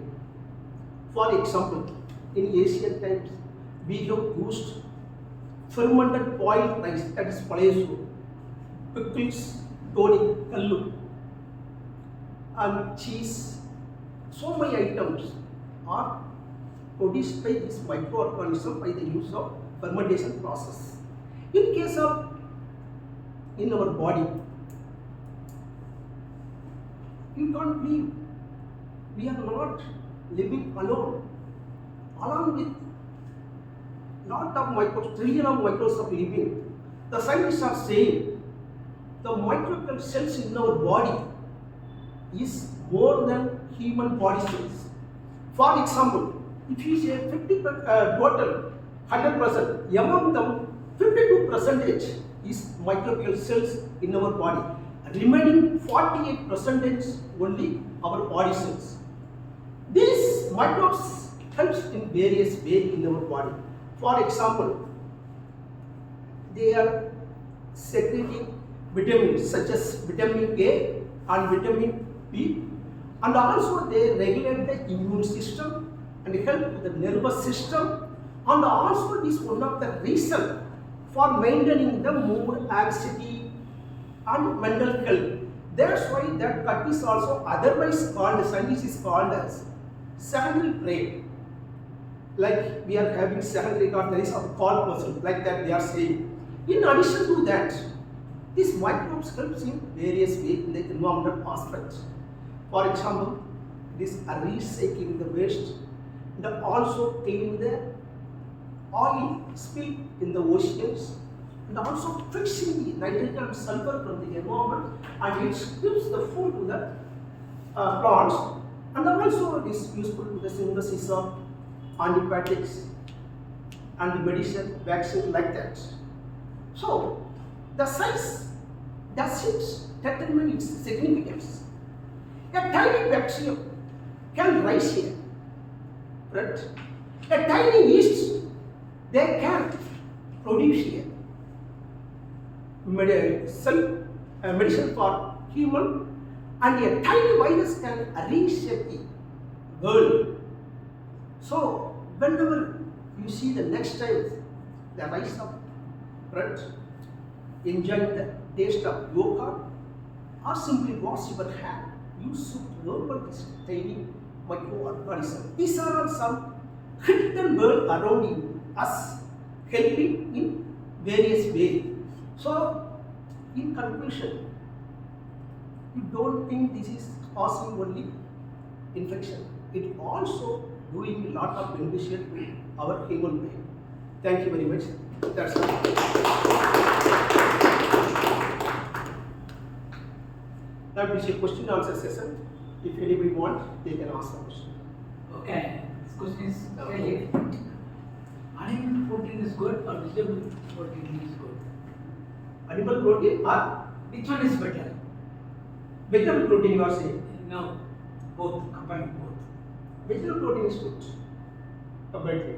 For example, in ancient times, we have used fermented boiled rice, that is palazo, pickles, toddy, kallu, and cheese. So many items are produced by this microorganism by the use of fermentation process. In case of in our body, you can't believe we are not living alone. Along with lot of microbes, trillion of microbes of living, the scientists are saying the microbial cells in our body is more than human body cells. For example, if you say 50 total 100%, among them 52% is microbial cells in our body. Remaining 48% only our body cells. These microbes helps in various ways in our body. For example, they are secreting vitamins such as vitamin A and vitamin B, and also they regulate the immune system and help with the nervous system, and also this is one of the reasons for maintaining the mood, anxiety and mental health. That's why that cut is also otherwise called, science is called as secondary brain. Like we are having secondary cut, there is a call person, like that they are saying. In addition to that, these microbes helps in various ways in the environmental aspects. For example, this recycling the waste and also cleaning the oil spill in the oceans, and also fixing the nitrogen and sulfur from the environment, and it gives the food to the plants, and also it is useful to the synthesis of antibiotics and medicine, vaccine, like that. So the science doesn't determine its significance. A tiny bacterium can rise here, right? A tiny yeast, they can produce here medicine for human, and a tiny virus can reshape the world. So whenever you see the next time the rise of bread, enjoying the taste of yogurt, or simply wash your hand, you should remember this tiny microorganism. These are all some hidden world around you, us, helping in various ways. So, in conclusion, you don't think this is causing only infection. It also doing a lot of beneficial to our human being. Thank you very much. That's all. Now this is a question and answer session. If anybody wants, they can ask a question. Okay, this question is really animal protein is good or vegetable protein is good? Animal protein or which one is better? Vegetable protein you are saying? No, both, combined both. Vegetable protein is good. Completely.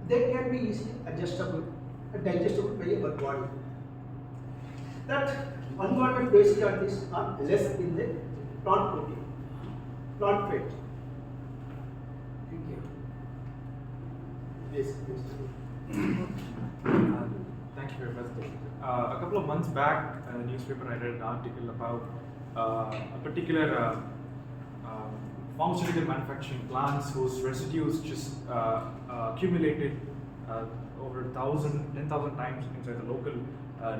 They can be easily adjustable and digestible by our body. That unwanted waste charges are less in the plant protein, plant fat. Thank you. Yes, Thank you for your presentation. A couple of months back, in the newspaper, I read an article about a particular pharmaceutical manufacturing plants whose residues just accumulated over 10,000 times inside the local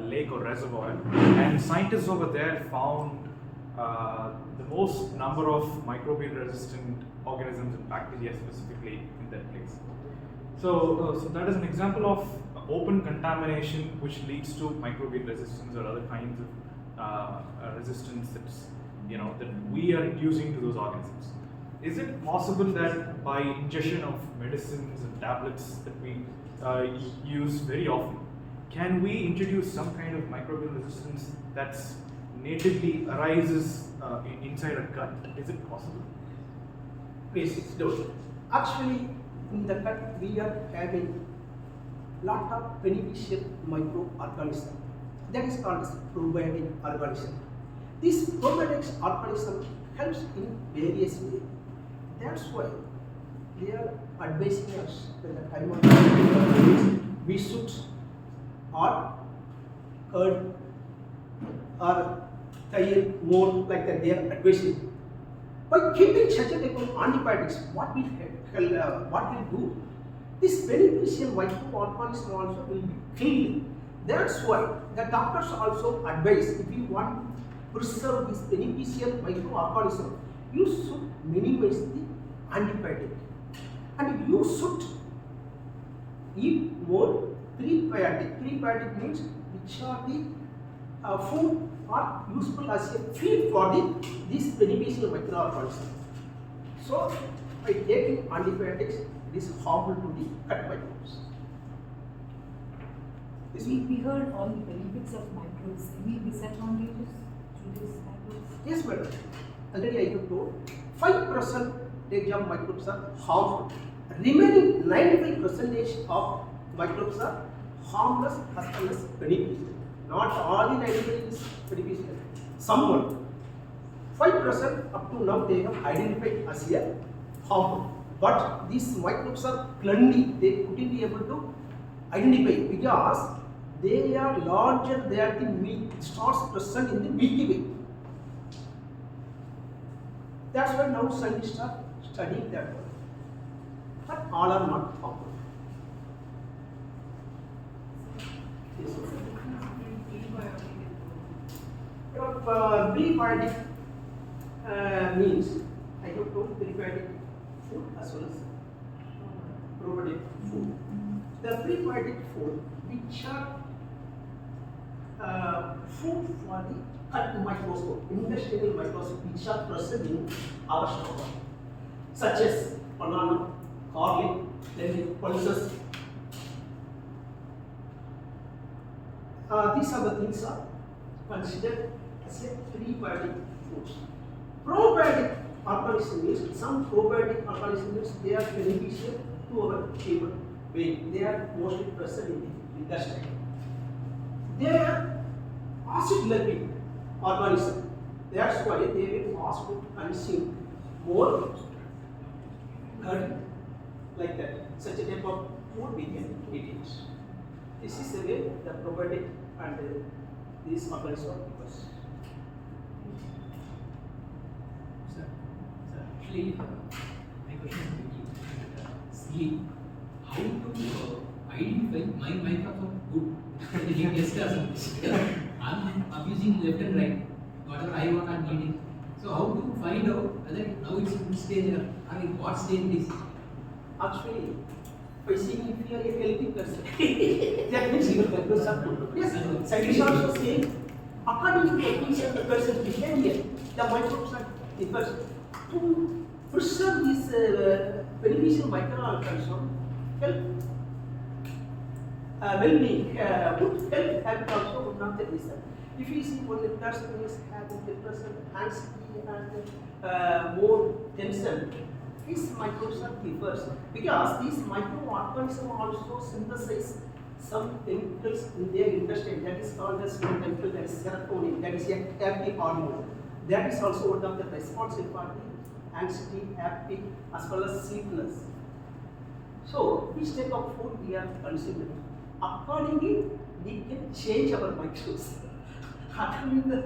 lake or reservoir, and scientists over there found the most number of microbial resistant organisms and bacteria specifically in that place. So that is an example of open contamination which leads to microbial resistance or other kinds of resistance that we are inducing to those organisms. Is it possible that by ingestion of medicines and tablets that we use very often, can we introduce some kind of microbial resistance that's natively arises inside a gut? Is it possible? Please don't. Actually, in the gut we are having lot of beneficial microorganisms. That is called as probiotic organism. This probiotic organism helps in various ways. That's why they are advising us when the time of we should or curd or tail more like that. They are advising. By keeping such a type of antibiotics, what will do? This beneficial microorganism also will be killed. That's why the doctors also advise, if you want to preserve this beneficial microorganism, you should minimize the antibiotic, and you should eat more prebiotic. Prebiotic means which are the food are useful as a feed for this beneficial microorganism. So by taking antibiotics, it is harmful to the gut microbes. We heard all the benefits of microbes. Any disadvantages to these microbes? Yes, madam. Already I have told 5% of microbes are harmful. Remaining 95% of microbes are harmless as well as beneficial. Not all the 95 is beneficial. Someone 5% up to now they have identified as a harmful. But these microbes are plenty. They couldn't be able to identify because they are larger than the stars present in the Milky Way. That's why now scientists are studying that one. But all are not harmful. Yes, prebiotic means I have told prebiotic food as well as probiotic food. The prebiotic food which are food for the gut microscope, intestinal microscope, which are present in our stomach, such as banana, garlic, then pulses. These are the things are considered as a prebiotic foods. Probiotic organism means some probiotic organisms they are beneficial to our human being. They are mostly present in the intestine. They are acid-loving organism. That's why they will ask to consume more curd like that. Such a type of food we can eat it. This is the way the probiotic and these organisms are because. Actually, my question is sleep. How to identify my microbes are good? I'm abusing left and right, whatever I want I'm eating. So how to find out whether now it's in stage or in what stage it is? Actually, by seeing if you are a healthy person, that means your microbes are good. Yes, scientists also say, according to the condition of the person's behavior, the microbes are different. To preserve this beneficial microorganism, help well-being, good health habit also would not the reason. If you see one person is having depression, anxiety, and more tension, these microbes are differs because these microorganisms also synthesize some chemicals in their intestine that is called as one chemical that is serotonin, that is a happy hormone. That is also one of the responsible for the anxiety, happy, as well as sleepiness. So, which type of food we are consuming? Accordingly, we can change our microbes. Actually, the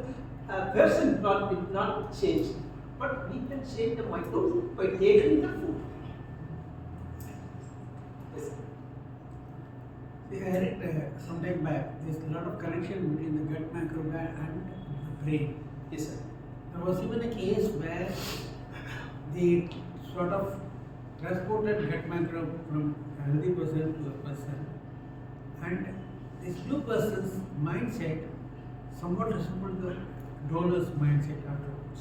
person did not change, but we can change the microbes by taking the food. Yes. I read some time back, there's a lot of connection between the gut microbiome and the brain. Yes, sir. There was even a case where they sort of transported gut microbe from a healthy person to a person, And this blue person's mindset somewhat resembles the donor's mindset afterwards.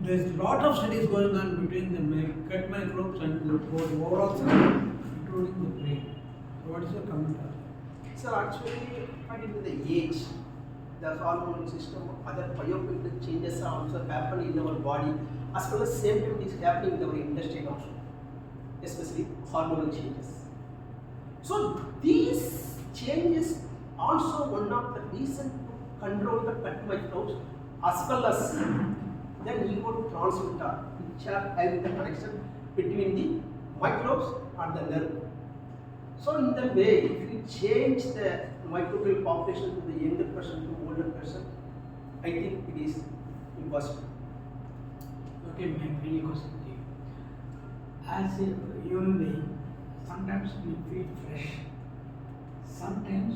There's a lot of studies going on between the gut microbes and the overall system, including the brain. So what is your comment on that? So actually, according to the age, the hormone system, other biochemical changes are also happen in our body, as well as same time it is happening in our intestine also, especially hormonal changes. So these changes also one of the reason to control the gut microbes as well as the neurotransmitter, which are having the connection between the microbes and the nerve. So in that way, if you change the microbial population to the younger person to older person, I think it is impossible. Okay, my final question to you. As a human being, sometimes we feel fresh, sometimes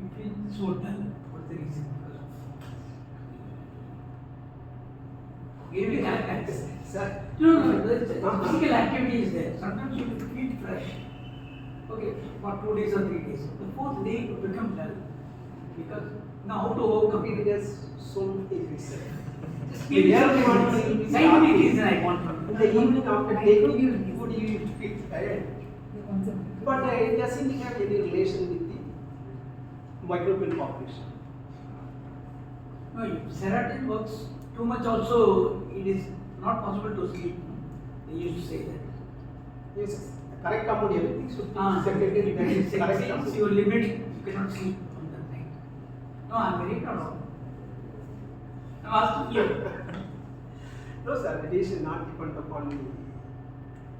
we feel so dull. What's the reason? Give me characteristics. Sir? No, the physical activity is there. Sometimes you feel fresh. Okay, for 2 days or 3 days. The fourth day you become dull. Because now how to overcome it? Because so many reasons. Scientific reason I want from in the evening after taking food, you feel tired. But it doesn't have any relation with the microbial population. No, if serotonin works too much also, it is not possible to sleep. They used to say that. Yes, correct amount, everything should be Secretary, separated. That is correct it's amount. your limit, you cannot sleep on that night. No, I am very proud of it. I am asking you. No, sir, it is not depend upon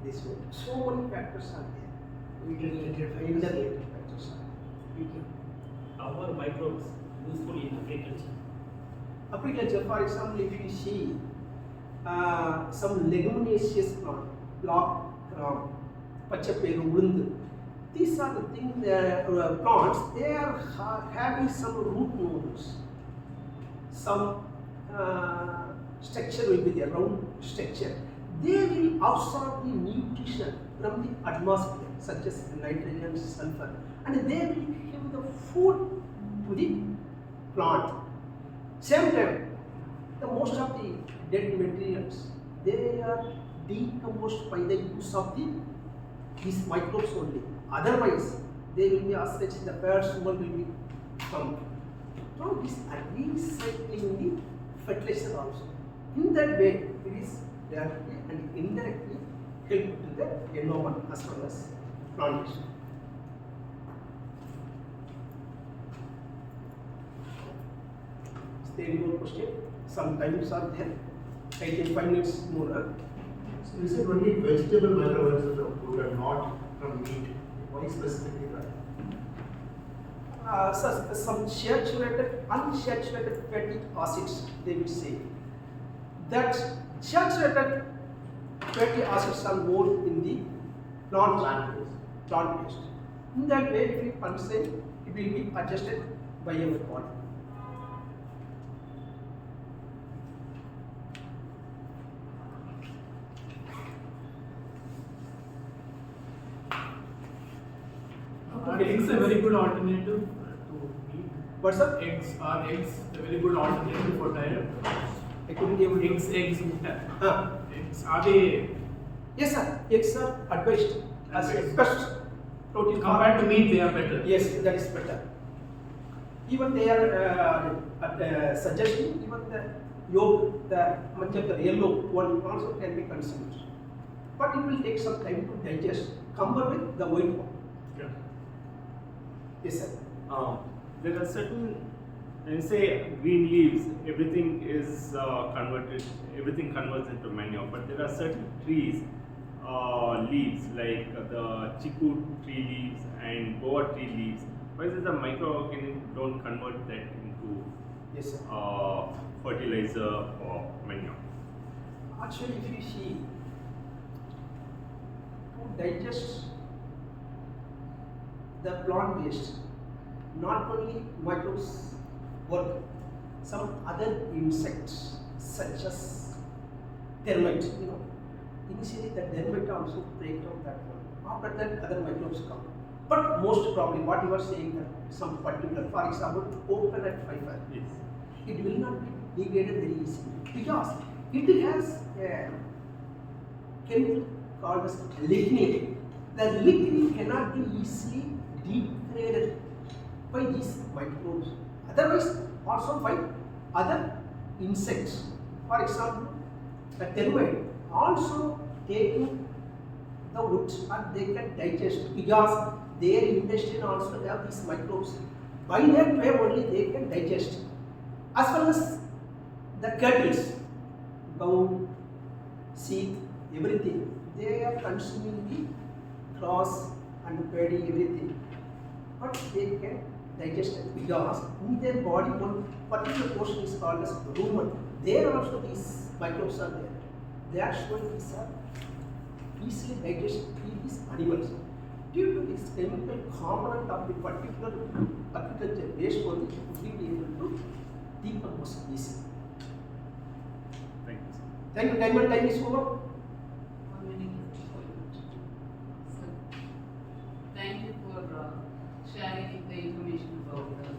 this way. So many factors are there. Interrelated factors are there. How are microbes useful in agriculture? Agriculture, for example, if you see some leguminaceous plant, block crop, pachaperu, ulundu, these are the things, plants, they are having some root nodes, some structure will be there, round structure. They will absorb the nutrition from the atmosphere, such as nitrogen, sulfur, and they will give the food to the plant. Same time, the most of the dead materials, they are decomposed by the use of these microbes only. Otherwise, they will be as such, the birds will be found. So this recycling the fertilizer also. In that way, it is directly and indirectly help to the environment as well as plantation. Is there any more question? Some times are there. I take 5 minutes more. So is it only vegetable microorganisms from food and not from meat? Why specifically that? Some saturated, unsaturated fatty acids, they will say. That saturated fatty acids are more in the plant-based. In that way, if we consume, it will be adjusted by our body. Eggs are a very good alternative to meat. What's up? Eggs are a very good alternative for diet. I couldn't give eggs. Eggs are they? Yes, sir. Eggs are advised as a best protein. Compared to meat, they are better. Yes, that is better. Even they are suggesting even the yolk, the much of the yellow one also can be consumed. But it will take some time to digest. Compare with the white one. Yeah. Yes, sir. There are certain, when you say green leaves, everything is converted, everything converts into manure. But there are certain trees, leaves like the chiku tree leaves and boa tree leaves. Why is it the microorganisms don't convert that into yes, sir. Fertilizer or manure? Actually, if you see, to digest the plant waste, not only microbes work, some other insects such as termites, initially the termite also break down that one. After that, other microbes come. But most probably what you are saying that some particular, for example, open at fiber, it will not be degraded very easily because it has a chemical called as lignin. The lignin cannot be easily degraded by these microbes. Otherwise, also by other insects. For example, the termite also taking the wood and they can digest because their intestine also have these microbes. By that way only they can digest. As well as the kettles, gown, sheath, everything, they are consuming the grass and paddy, everything. But they can digest it because in their body one particular portion is called as rumen. There also these microbes are there. They are showing these are easily digested in these animals. Due to this chemical component of the particular agriculture based on it, we will be able to decompose easily. Thank you. Thank you. Time is over. So, thank you for sharing the information about the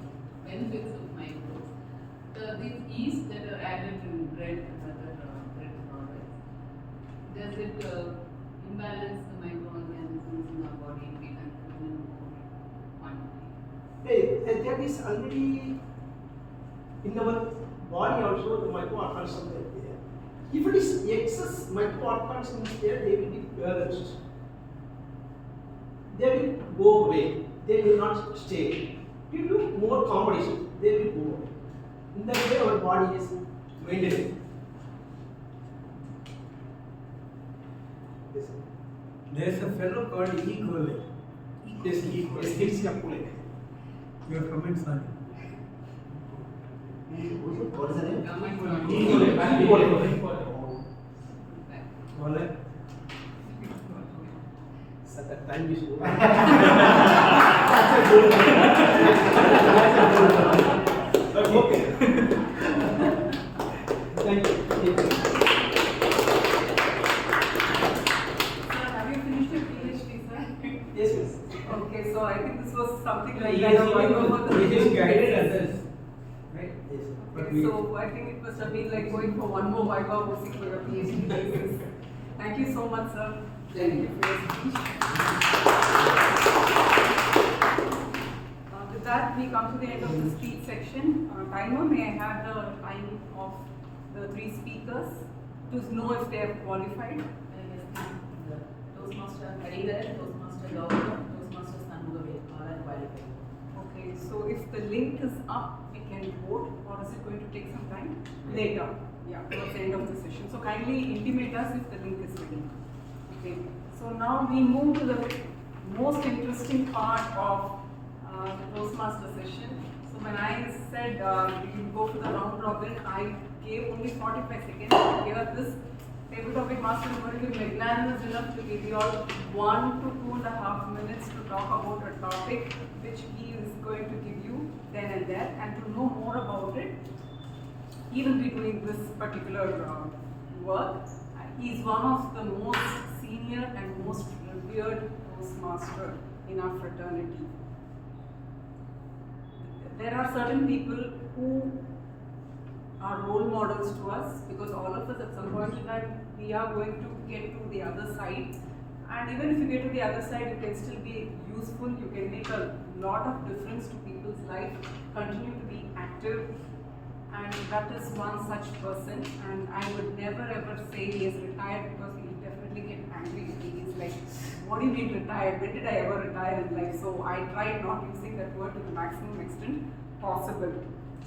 benefits of microbes. These yeast that are added in bread and other bread products, does it imbalance the microorganisms in our body if we consume in more quantity? That is already in our body also the microorganisms are there. If it is excess microorganisms there, they will be balanced. They will go away. They will not stay. Due to more competition, they will go away. In that way, our body is maintained. Yes, sir. There is a fellow called E. coli. Yes, Escherichia coli. Your comments on it. What is the name? E. coli. Sir, that time is over. Okay. Thank you. Have you finished your PhD, sir? Yes, yes. Okay, so I think this was something like Yes, that. he has guided others. Right? Yes, sir. Okay, so I think it must have been like going for one more Viva Voicing for your PhD thesis. Thank you so much, sir. Thank you. For your speech. With that, we come to the end of the speech section. Timer, may I have the time of the three speakers to know if they have qualified? Toastmaster Hariharan, Toastmaster Gautam, Toastmaster Sanmugave are qualified. Okay, so if the link is up, we can vote, or is it going to take some time? Later, yeah, towards the end of the session. So kindly intimate us if the link is ready. Okay, so now we move to the most interesting part of the Toastmaster session. So when I said we will go for the round robin, I gave only 45 seconds. Here this table topic master is going to be magnanimous enough to give you all 1 to 2.5 minutes to talk about a topic which he is going to give you then and there, and to know more about it, he will be doing this particular work. He is one of the most senior and most revered Toastmaster in our fraternity. There are certain people who are role models to us, because all of us at some point in time we are going to get to the other side, and even if you get to the other side, you can still be useful, you can make a lot of difference to people's life, continue to be active, and that is one such person. And I would never ever say he is retired, because he will definitely get angry with me. He's like, what do you mean retired? When did I ever retire in life? So I tried not using that word to the maximum extent possible.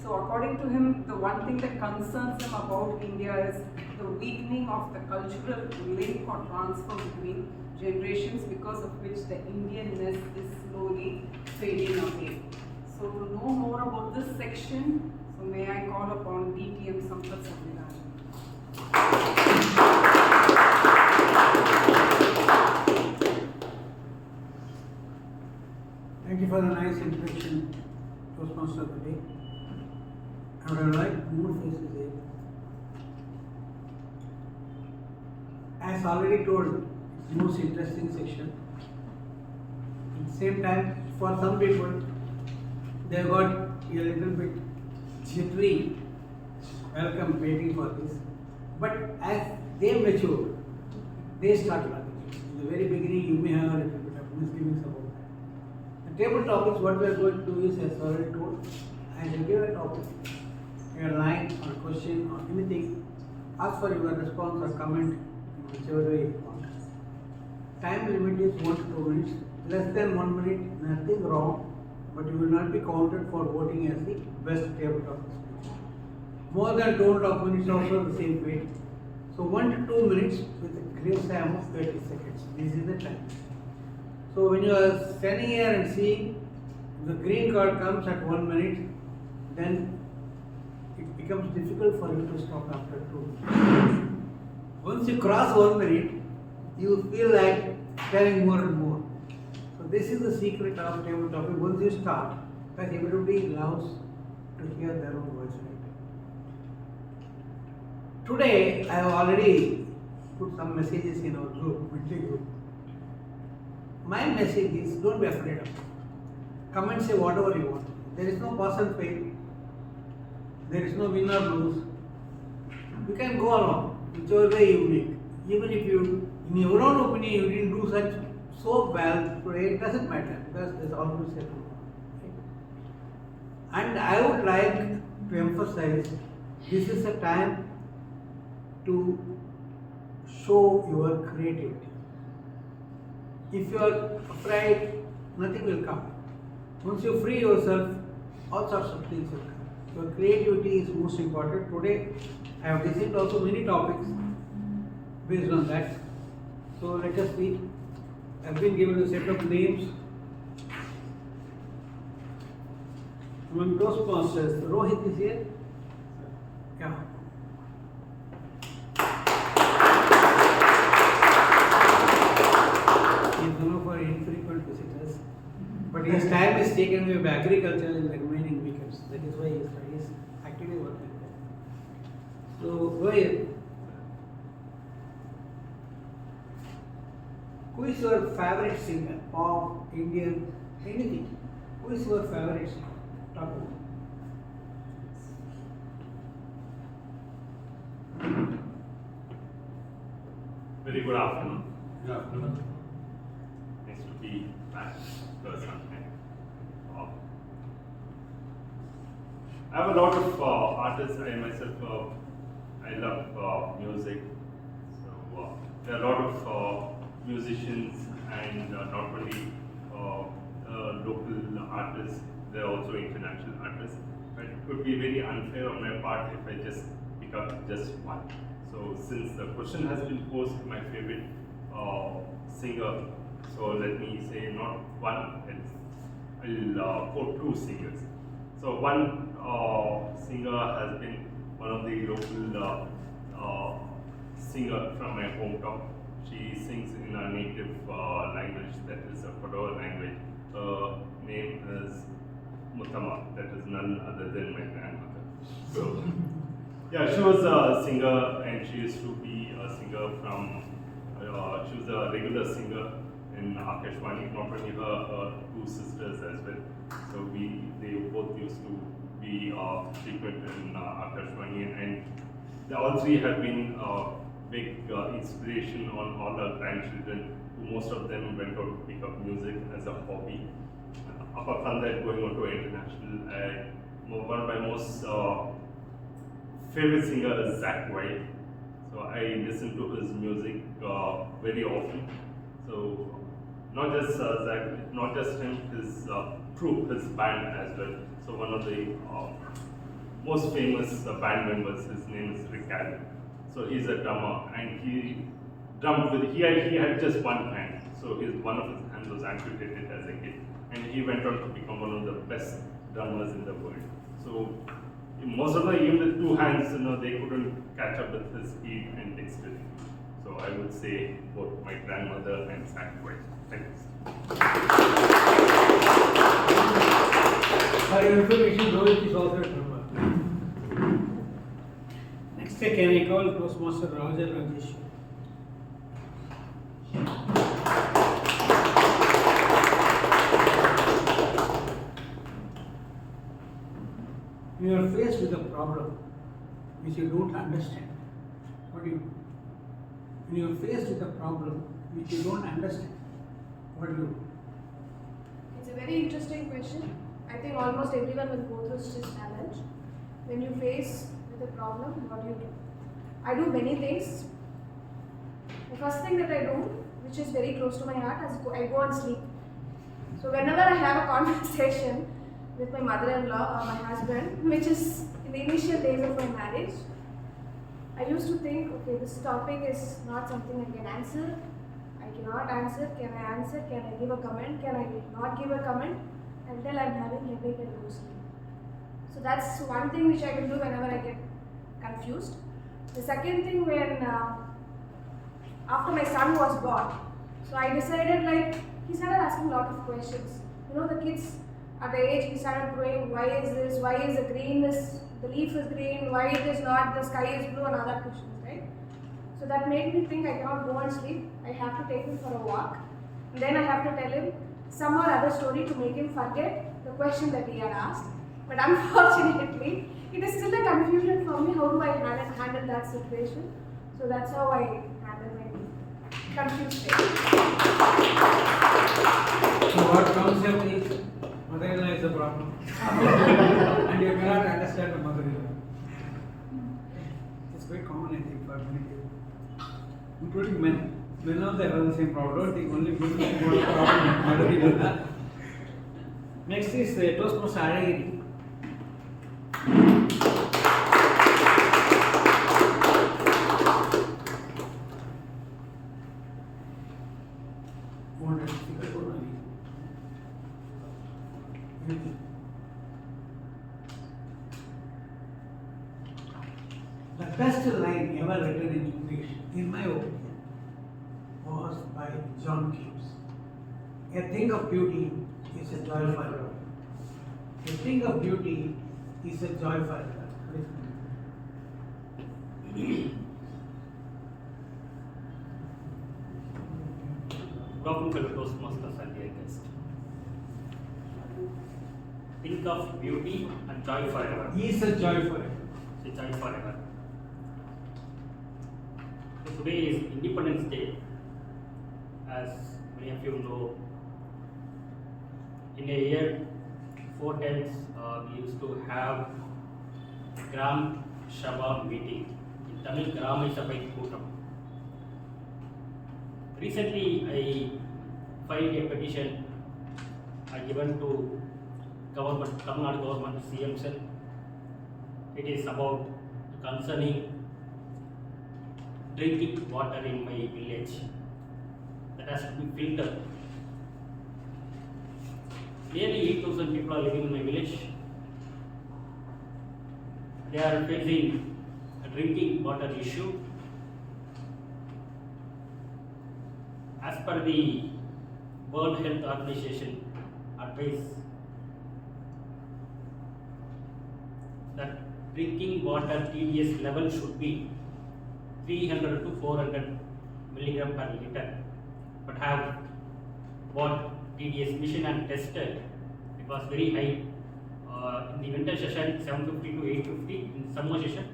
So according to him, the one thing that concerns him about India is the weakening of the cultural link or transfer between generations, because of which the Indianness is slowly fading away. So to know more about this section, so may I call upon DTM Sampath Samiraj. Thank you for the nice introduction, Toastmaster of the day. I would have liked more faces here. As already told, it's the most interesting section. At the same time, for some people, they got a little bit jittery, welcome waiting for this. But as they mature, they start learning. In the very beginning, you may have a little bit of misgivings about that. The table topics, what we are going to do is, as already told, I will give a topic, a line or question or anything. Ask for your response or comment in whichever way you want. Time limit is 1 to 2 minutes. Less than 1 minute, nothing wrong, but you will not be counted for voting as the best table topic speech. More than 2.5 minutes also the same way. So 1 to 2 minutes with a grace time of 30 seconds. This is the time. So when you are standing here and seeing the green card comes at 1 minute, then it becomes difficult for you to stop after 2 minutes. Once you cross 1 minute, you feel like telling more and more. So this is the secret of table topic. Once you start, that everybody loves to hear their own voice. Today, I have already put some messages in our group, Medley group. My message is, don't be afraid of it. Come and say whatever you want. There is no pass and fail. There is no win or lose. You can go along, whichever way you make. Even if you, in your own opinion, you didn't do so well today, it doesn't matter, because there's always a tomorrow. Okay? And I would like to emphasize, this is a time to show your creativity. If you are afraid, nothing will come. Once you free yourself, all sorts of things will come. Your creativity is most important. Today, I have designed also many topics based on that. So let us see. I have been given a set of names. Among Toastmasters, Rohit is here. Yeah. He is one of our infrequent visitors. But his time is taken away by agriculture in the remaining weekends. That is why he is actively working there. So, Rohit, who is your favorite singer? Pop, Indian, anything? Who is your favorite singer? Talk about it. Very good afternoon. Good afternoon. Nice to be back person. I have a lot of artists. I myself, I love music. So there are a lot of musicians and not only local artists, there are also international artists. But it would be very unfair on my part if I just pick up just one. So since the question has been posed, my favorite singer, so let me say not one, I'll quote two singers. So one singer has been one of the local singer from my hometown. She sings in her native language, that is a Kodawa language. Her name is Muttama, that is none other than my grandmother. So, yeah, she was a singer and she used to be a singer from, she was a regular singer in Akashwani, not only her two sisters as well. So they both used to be frequent in Akashwani, and all three have been big inspiration on all our grandchildren, who most of them went out to pick up music as a hobby. Apart from that, going on to international, one of my most favorite singer is Zach White. So I listen to his music very often. So not just Zach, not just him, his troupe, his band as well. So one of the most famous band members, his name is Rick Allen. So he's a drummer, and he drummed with, he had just one hand. So one of his hands was amputated as a kid, and he went on to become one of the best drummers in the world. So most of the, even with two hands, they couldn't catch up with his speed and dexterity. So I would say both my grandmother and Zach White. Thanks. For your information, Rohit is also a drummer. Next, can I call Toastmaster Raja Rajesh? when you are faced with a problem which you don't understand, what do you do? When you are faced with a problem which you don't understand, what do you do? It's a very interesting question. I think almost everyone will go through this challenge. When you face with a problem, what do you do? I do many things. The first thing that I do, which is very close to my heart, is I go and sleep. So whenever I have a conversation with my mother-in-law or my husband, which is in the initial days of my marriage, I used to think, okay, this topic is not something I can answer. I cannot answer. Can I answer? Can I give a comment? Can I not give a comment? Until I'm having headache and go sleep. So that's one thing which I will do whenever I get confused. The second thing, when after my son was born, so I decided, like, he started asking a lot of questions. You know, the kids at the age he started growing, why is this, why is the greenness, the leaf is green, why it is not, the sky is blue, and other questions, right? So that made me think I cannot go and sleep. I have to take him for a walk. And then I have to tell him some or other story to make him forget the question that he had asked. But unfortunately, it is still a confusion for me. How do I handle that situation? So that's how I handle my confused state. So what comes up is mother-in-law is the problem. And you cannot understand the mother-in-law. It's quite common, I think, for many people, including men. Men also have the same problem. I don't think only women have a problem with mother-in-law. Next is Toastmaster Aragiri. The best line ever written in English, in my opinion, was by John Keats. A thing of beauty is a joy forever. A thing of beauty is a joy forever. Welcome to the Toastmasters and dear guest. Think of beauty and joy forever. Is a joy forever. It's a joy forever. So today is Independence Day. As many of you know, in a year, 4 times we used to have Gram Sabha meeting. In Tamil, Gram Sabha Kootam. Recently, I filed a petition given to government, Tamil Nadu government, CM cell. It is about concerning drinking water in my village that has to be filtered. Nearly 8,000 people are living in my village. They are facing a drinking water issue. As per the World Health Organization advice, that drinking water TDS level should be 300 to 400 milligram per liter, but have bought TDS machine and tested. It was very high. In the winter session, 750 to 850. In summer session,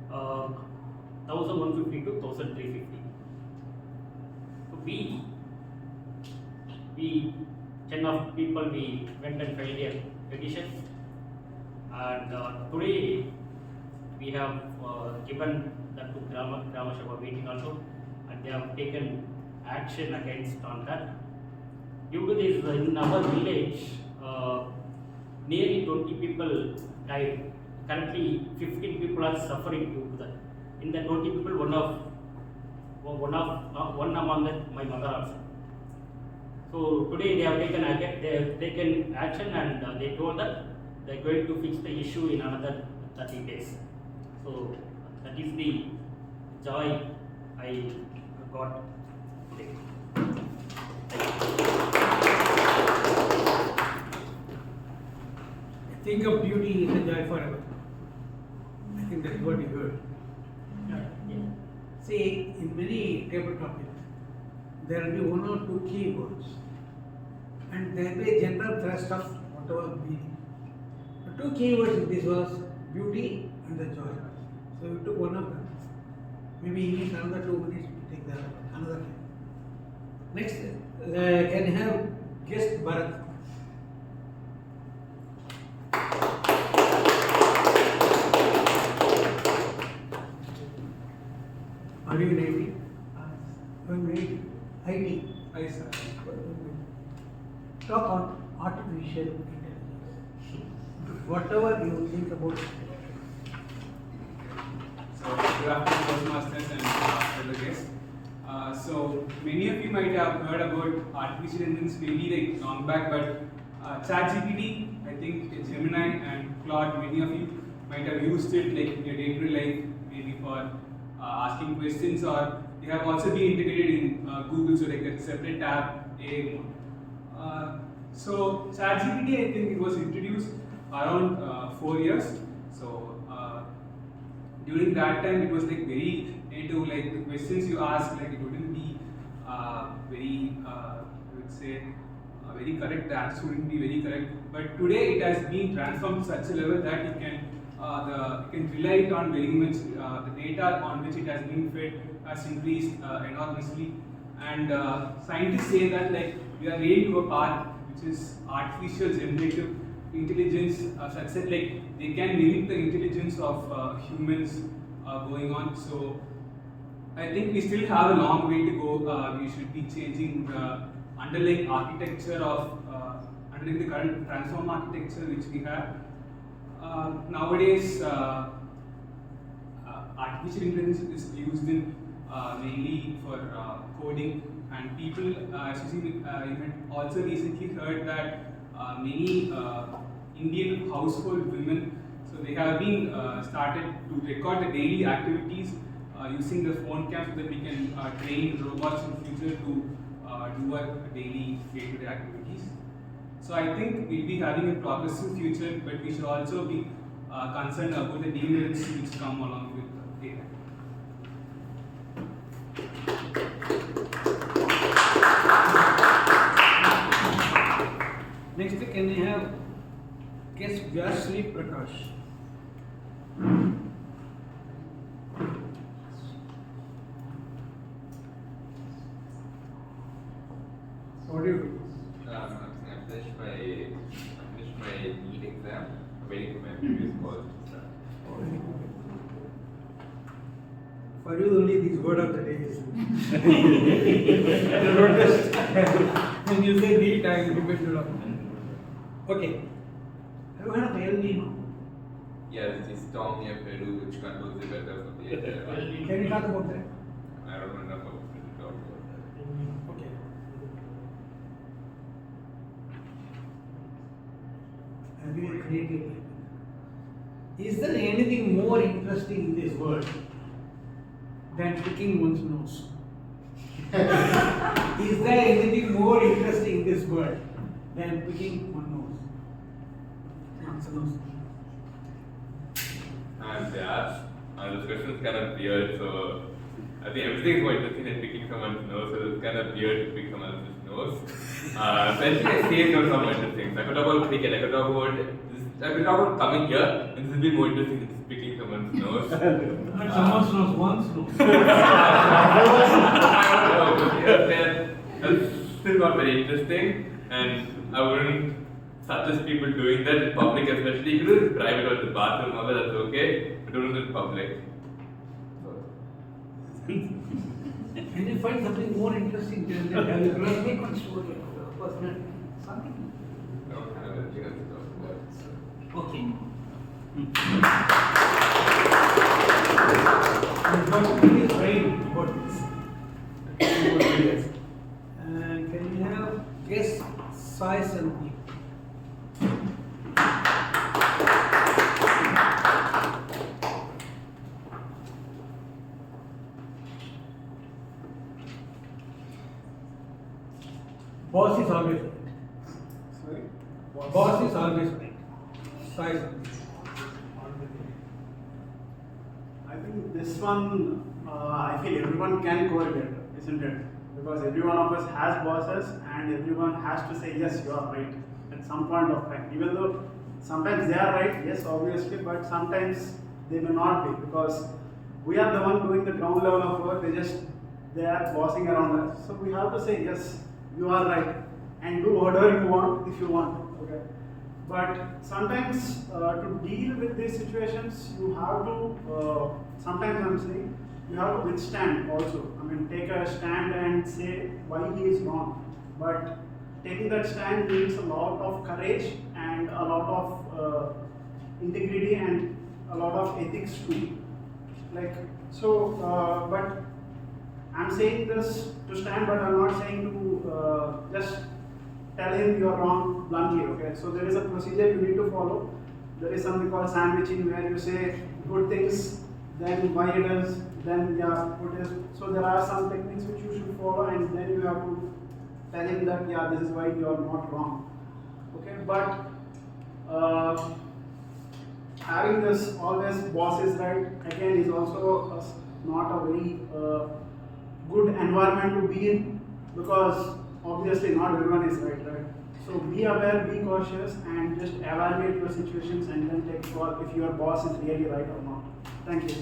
1150 to 1350. So we 10 of people, we went and filed a petition, and today we have given that to Grama Sabha meeting also, and they have taken action against on that. Due to this, in our village, nearly 20 people died. Currently, 15 people are suffering due to that. In the 20 people, one among them, my mother also. So today they have taken action, and they told that they are going to fix the issue in another 30 days. So that is the joy I got today. Think of beauty is a joy forever. I think that's what you heard. See, in many table topics, there will be 1 or 2 key words, and there will be a general thrust of whatever meaning. But two keywords in this was beauty and the joy. So we took one of them. Maybe he needs another 2 minutes to take the another time. Next, can you have guest Bharat? Are you in IT? I'm in IT. Hi, sir. Talk on artificial intelligence. Whatever you think about it. So, good afternoon, Toastmasters and fellow guests. So, many of you might have heard about artificial intelligence maybe like long back, but ChatGPT, I think Gemini and Claude, many of you might have used it like in your day-to-day life, maybe for asking questions, or they have also been integrated in Google, so like a separate tab, AI mode. So ChatGPT, I think it was introduced around 4 years. So during that time, it was like very native, like the questions you ask, like it wouldn't be very, I would say, very correct. The answers wouldn't be very correct. But today, it has been transformed to such a level that you can rely on very much. The data on which it has been fed has increased enormously, and scientists say that like we are heading to a path which is artificial generative intelligence, such that like they can mimic the intelligence of humans going on. So I think we still have a long way to go. We should be changing the underlying architecture of underlying the current transform architecture which we have. Nowadays, artificial intelligence is used in mainly for coding, and people, as you see, even also recently heard that many Indian household women, so they have been started to record the daily activities using the phone cam, so that we can train robots in future to do our daily day-to-day activities. So I think we'll be having a progressive future, but we should also be concerned about the demerits which come along with AI. Next, can we have guest Vyasri Prakash? What do you do? I finished my NEET exam. I'm waiting for my previous college to start. For you, only this word of the day is. When you say NEET, I am dependent on. Okay. Have you heard of LD? Yes, it's storm near Peru which controls the weather for the entire world. Can you talk about that? I don't know enough about it to talk about that. Okay. Have you created? Is there anything more interesting in this world than picking one's nose? Is there anything more interesting in this world than picking one's nose? Answer nose. And yeah, this question is kind of weird, so I think everything is more interesting than picking someone's nose, so it's kind of weird to pick someone else's nose. So I think I say no some interesting things. I could talk about cricket, I could talk about this, I could talk about coming here, and this will be more interesting than just picking someone's nose. But someone's nose, one's nose. That's still not very interesting, and I wouldn't suggest people doing that in public, especially. You can do it in private or in the bathroom, all that's okay, but don't do it in public. Can you find something more interesting than that? Have you make one story of your personality? Something? I don't have anything else to talk about. Okay. Please write about this. And can you have guess size and name? Boss is always right. Sorry? Boss is always right. Size and name. I think this one, I feel everyone can correlate, isn't it? Because every one of us has bosses and everyone has to say, yes, you are right at some point of time. Even though sometimes they are right, yes, obviously, but sometimes they may not be, because we are the one doing the ground level of work. They are bossing around us. So we have to say, yes, you are right, and do whatever you want if you want. Okay. But sometimes to deal with these situations, you have to, sometimes I'm saying, you have to withstand also. I mean, take a stand and say why he is wrong. But taking that stand needs a lot of courage and a lot of integrity and a lot of ethics too. But I'm saying this to stand, but I'm not saying to just tell him you're wrong bluntly, okay? So there is a procedure you need to follow. There is something called sandwiching, where you say good things, then why it is, then yeah, good is. So there are some techniques which you should follow, and then you have to tell him that yeah, this is why you are not wrong, okay? But having this always boss is right again is also not a very good environment to be in, because obviously not everyone is right. So be aware, be cautious, and just evaluate your situations and then take call if your boss is really right or not. Thank you.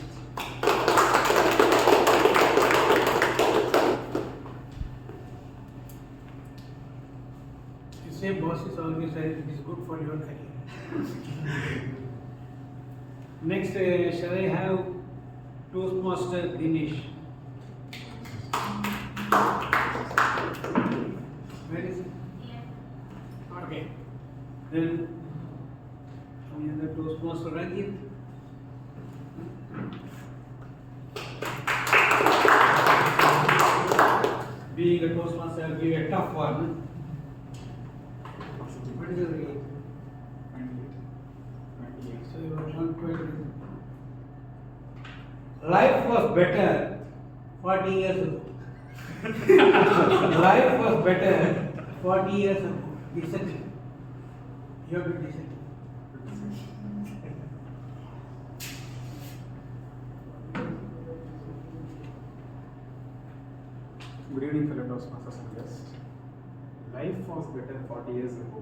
You say boss is always right, it is good for your career. Next, shall I have Toastmaster Dinesh? Where is it? Okay. Then we have the Toastmaster Ranjit. Being a Toastmaster, I'll give you a tough one. What is the age? 28. So you are 120. Life was better 40 years ago. Life was better 40 years ago. Disagree. You have to disagree. Good evening, fellow Toastmasters and guests. Life was better 40 years ago.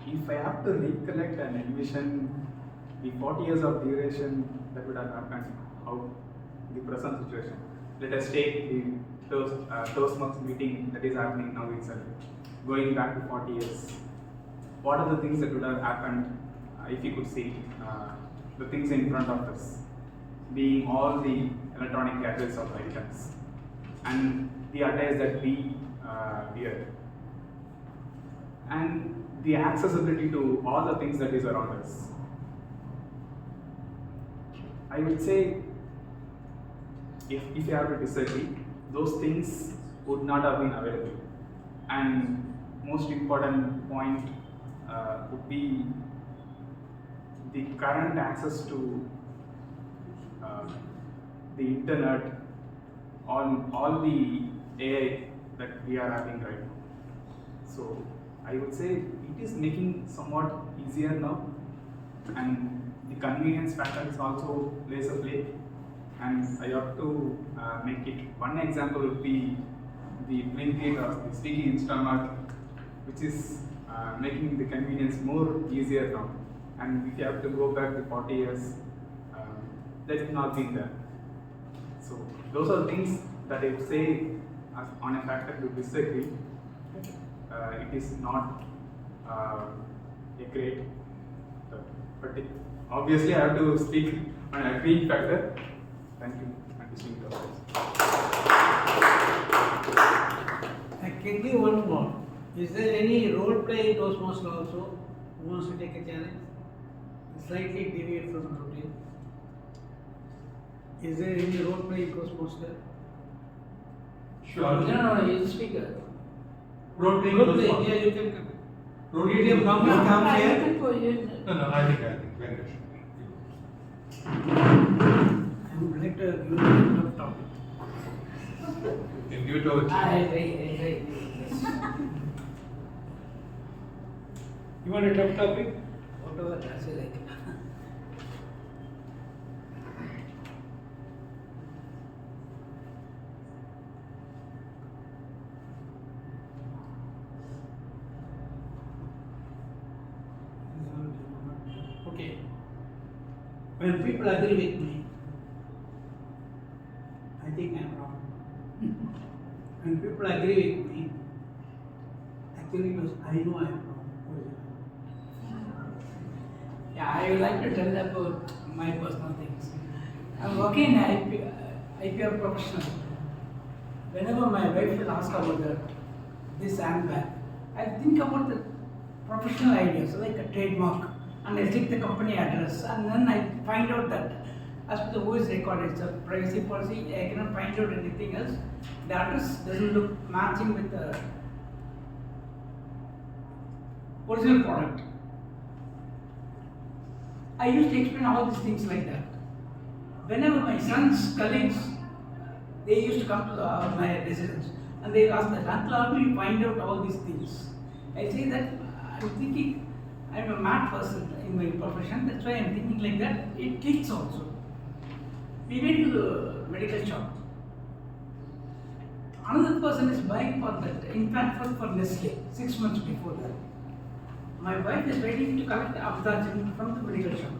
If I have to recollect and envision the 40 years of duration that would have happened, how the present situation. Let us take the Toastmasters meeting that is happening now itself, going back to 40 years. What are the things that would have happened if you could see the things in front of us, being all the electronic gadgets of items and the attires that we wear, and the accessibility to all the things that is around us. I would say, if you have to disagree, those things would not have been available. And most important point would be the current access to the internet, on all the AI that we are having right now. So I would say it is making somewhat easier now, and the convenience factor is also plays a play. And I have to make it, one example would be the Blinkit or the Swiggy Instamart, which is making the convenience more easier now. And if you have to go back to 40 years, that is not been there. So those are things that I would say as on a factor to disagree. It is not a great, but obviously I have to speak on a green factor. Thank you. I can give one more. Is there any role play in Toastmaster also who wants to take a challenge? Slightly deviate from the routine. Is there any role play in Toastmaster? Sure. No, he's a speaker. Role play. Yeah, you can come. Medium company comes here. No, I think Venkatesh. I would like to give you a topic. Can give it over to you. I agree. You want a tough topic? Whatever, as you like. when people agree with me, I think I'm wrong. When people agree with me, actually because I know I'm wrong. Yeah, I would like to tell about my personal things. I'm working in IPR professional. Whenever my wife will ask about this and that, I think about the professional ideas like a trademark, and I take the company address, and then I find out that as per the voice record, it's a privacy policy. I cannot find out anything else. The address doesn't look matching with the original product. I used to explain all these things like that. Whenever my son's colleagues, they used to come to my residence and they ask that, Uncle, how do you find out all these things? I say that I'm thinking, I'm a mad person in my profession, that's why I'm thinking like that. It clicks also. We went to the medical shop. Another person is buying for that infant food for Nestle 6 months before that. My wife is waiting to collect the Abdajin from the medical shop.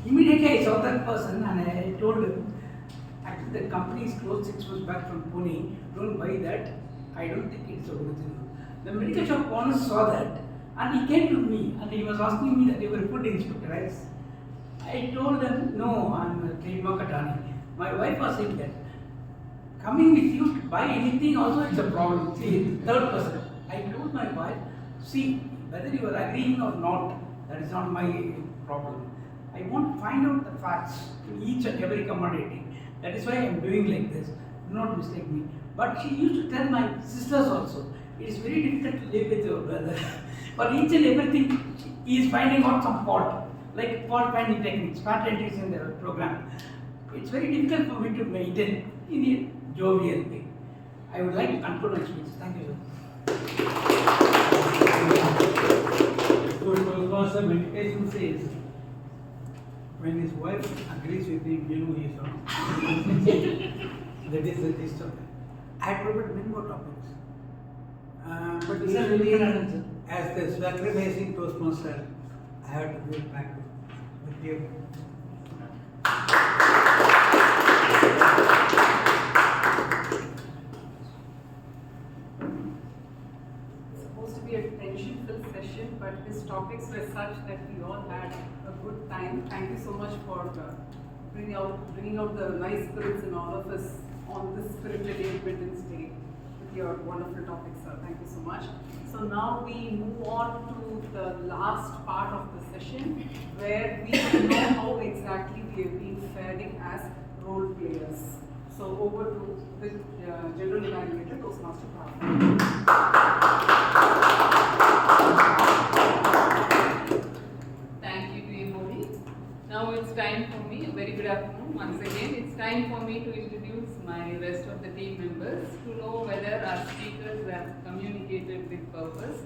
Immediately I saw that person and I told him, actually the company is closed 6 months back from Pune, don't buy that, I don't think it's original. The medical shop owner saw that and he came to me and he was asking me that you were a food inspector. I told him, no, I'm a trademark attorney. My wife was saying that, coming with you to buy anything also it's a problem. See, third person. I told my wife, see, whether you are agreeing or not, that is not my problem. I want to find out the facts in each and every commodity. That is why I am doing like this. Do not mistake me. But she used to tell my sisters also, it is very difficult to live with your brother. For each and everything, he is finding out some fault, like fault finding techniques, patent is in the program. It's very difficult for me to maintain in a jovial way. I would like to conclude my speech. Thank you. Toastmaster meditation says, when his wife agrees with him, you know he is wrong. That is the gist of it. I had prepared many more topics. But usually, as the sacrificing Toastmaster, I have to go back with you. Supposed to be a tension-filled session, but his topics were such that we all had a good time. Thank you so much for bringing out the nice spirits in all of us on this spirited Independence Day with your wonderful topics, sir. Thank you so much. So now we move on to the last part of the session where we know how exactly we have been faring as role players. So over to the General Evaluator, Toastmaster Prabhu. Thank you to you, Modi. Now it's time for me, a very good afternoon once again. It's time for me to introduce my rest of the team members to know whether our speakers have communicated with purpose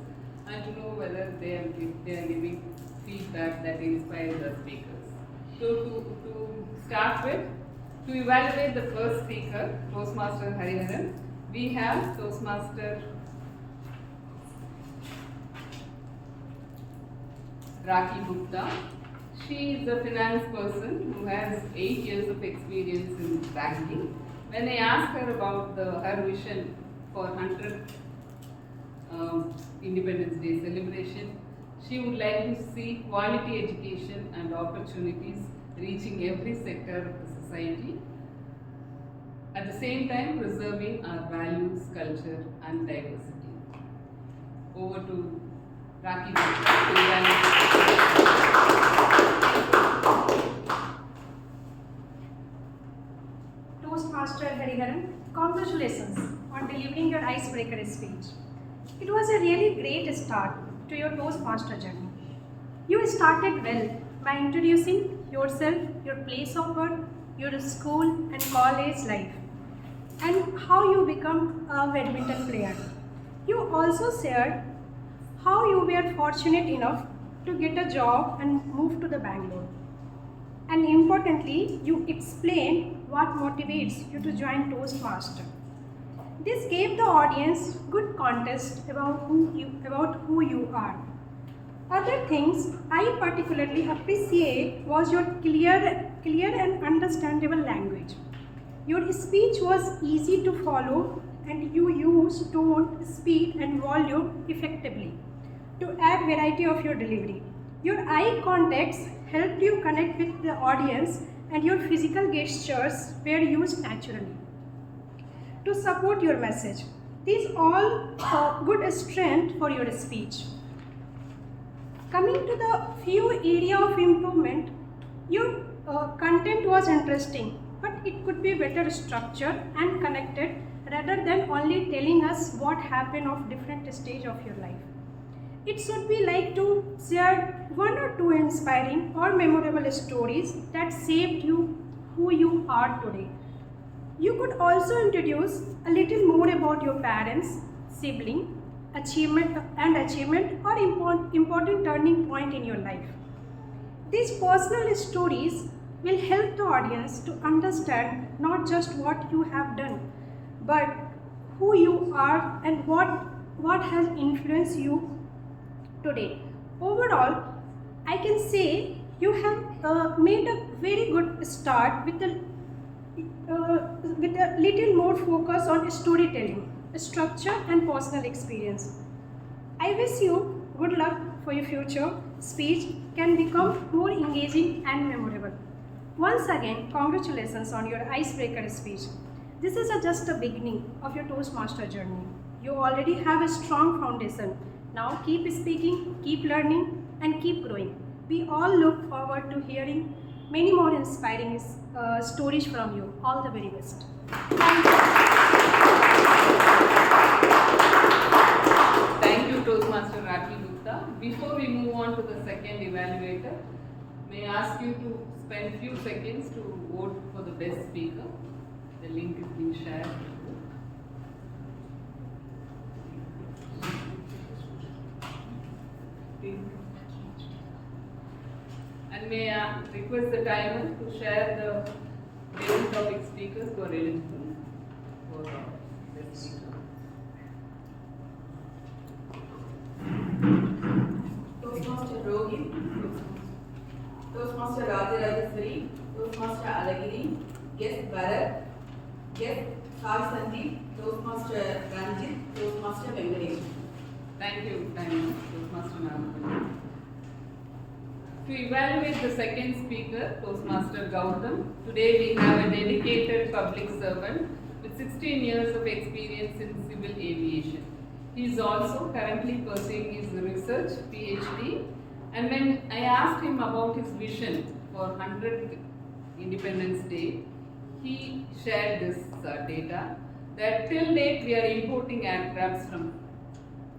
and to know whether they are giving feedback that inspires our speakers. So to start with, to evaluate the first speaker, Toastmaster Hariharan, we have Toastmaster Rakhi Gupta. She is a finance person who has 8 years of experience in banking. When I asked her about her vision for 100th Independence Day celebration, she would like to see quality education and opportunities reaching every sector of the society, at the same time preserving our values, culture and diversity. Over to Rakhi Gupta. Toastmaster Hariharan, congratulations on delivering your icebreaker speech. It was a really great start to your Toastmaster journey. You started well by introducing yourself, your place of work, your school and college life, and how you become a badminton player. You also shared how you were fortunate enough to get a job and move to the Bangalore. And importantly, you explained what motivates you to join Toastmaster. This gave the audience good context about who you are. Other things I particularly appreciate was your clear and understandable language. Your speech was easy to follow and you used tone, speed and volume effectively to add variety of your delivery. Your eye contacts helped you connect with the audience and your physical gestures were used naturally to support your message. These all good strength for your speech. Coming to the few area of improvement, your content was interesting, but it could be better structured and connected rather than only telling us what happened of different stage of your life. It should be like to share one or two inspiring or memorable stories that shaped you who you are today. You could also introduce a little more about your parents, sibling, achievement or important turning point in your life. These personal stories will help the audience to understand not just what you have done, but who you are and what has influenced you today. Overall, I can say you have made a very good start with a little more focus on storytelling, structure and personal experience. I wish you good luck for your future. Speech can become more engaging and memorable. Once again, congratulations on your icebreaker speech. This is just a beginning of your Toastmaster journey. You already have a strong foundation. Now keep speaking, keep learning and keep growing. We all look forward to hearing many more inspiring stories from you. All the very best. Thank you, Toastmaster Rati Gupta. Before we move on to the second evaluator, may I ask you to spend few seconds to vote for the best speaker. The link is being shared. And may I request the timer to share the main topic speakers who are eligible for best speaker. Toastmaster Rohit, Toastmaster Rajarajaswari, Toastmaster Alagiri, Guest Bharat, Guest Sai Sandeep, Toastmaster Ranjit, Toastmaster Venkatesh. Thank you, Toastmaster Nagapalli. To evaluate the second speaker, Toastmaster Gautam, today we have a dedicated public servant with 16 years of experience in civil aviation. He is also currently pursuing his research PhD, and when I asked him about his vision for 100th Independence Day, he shared this data that till date we are importing aircrafts from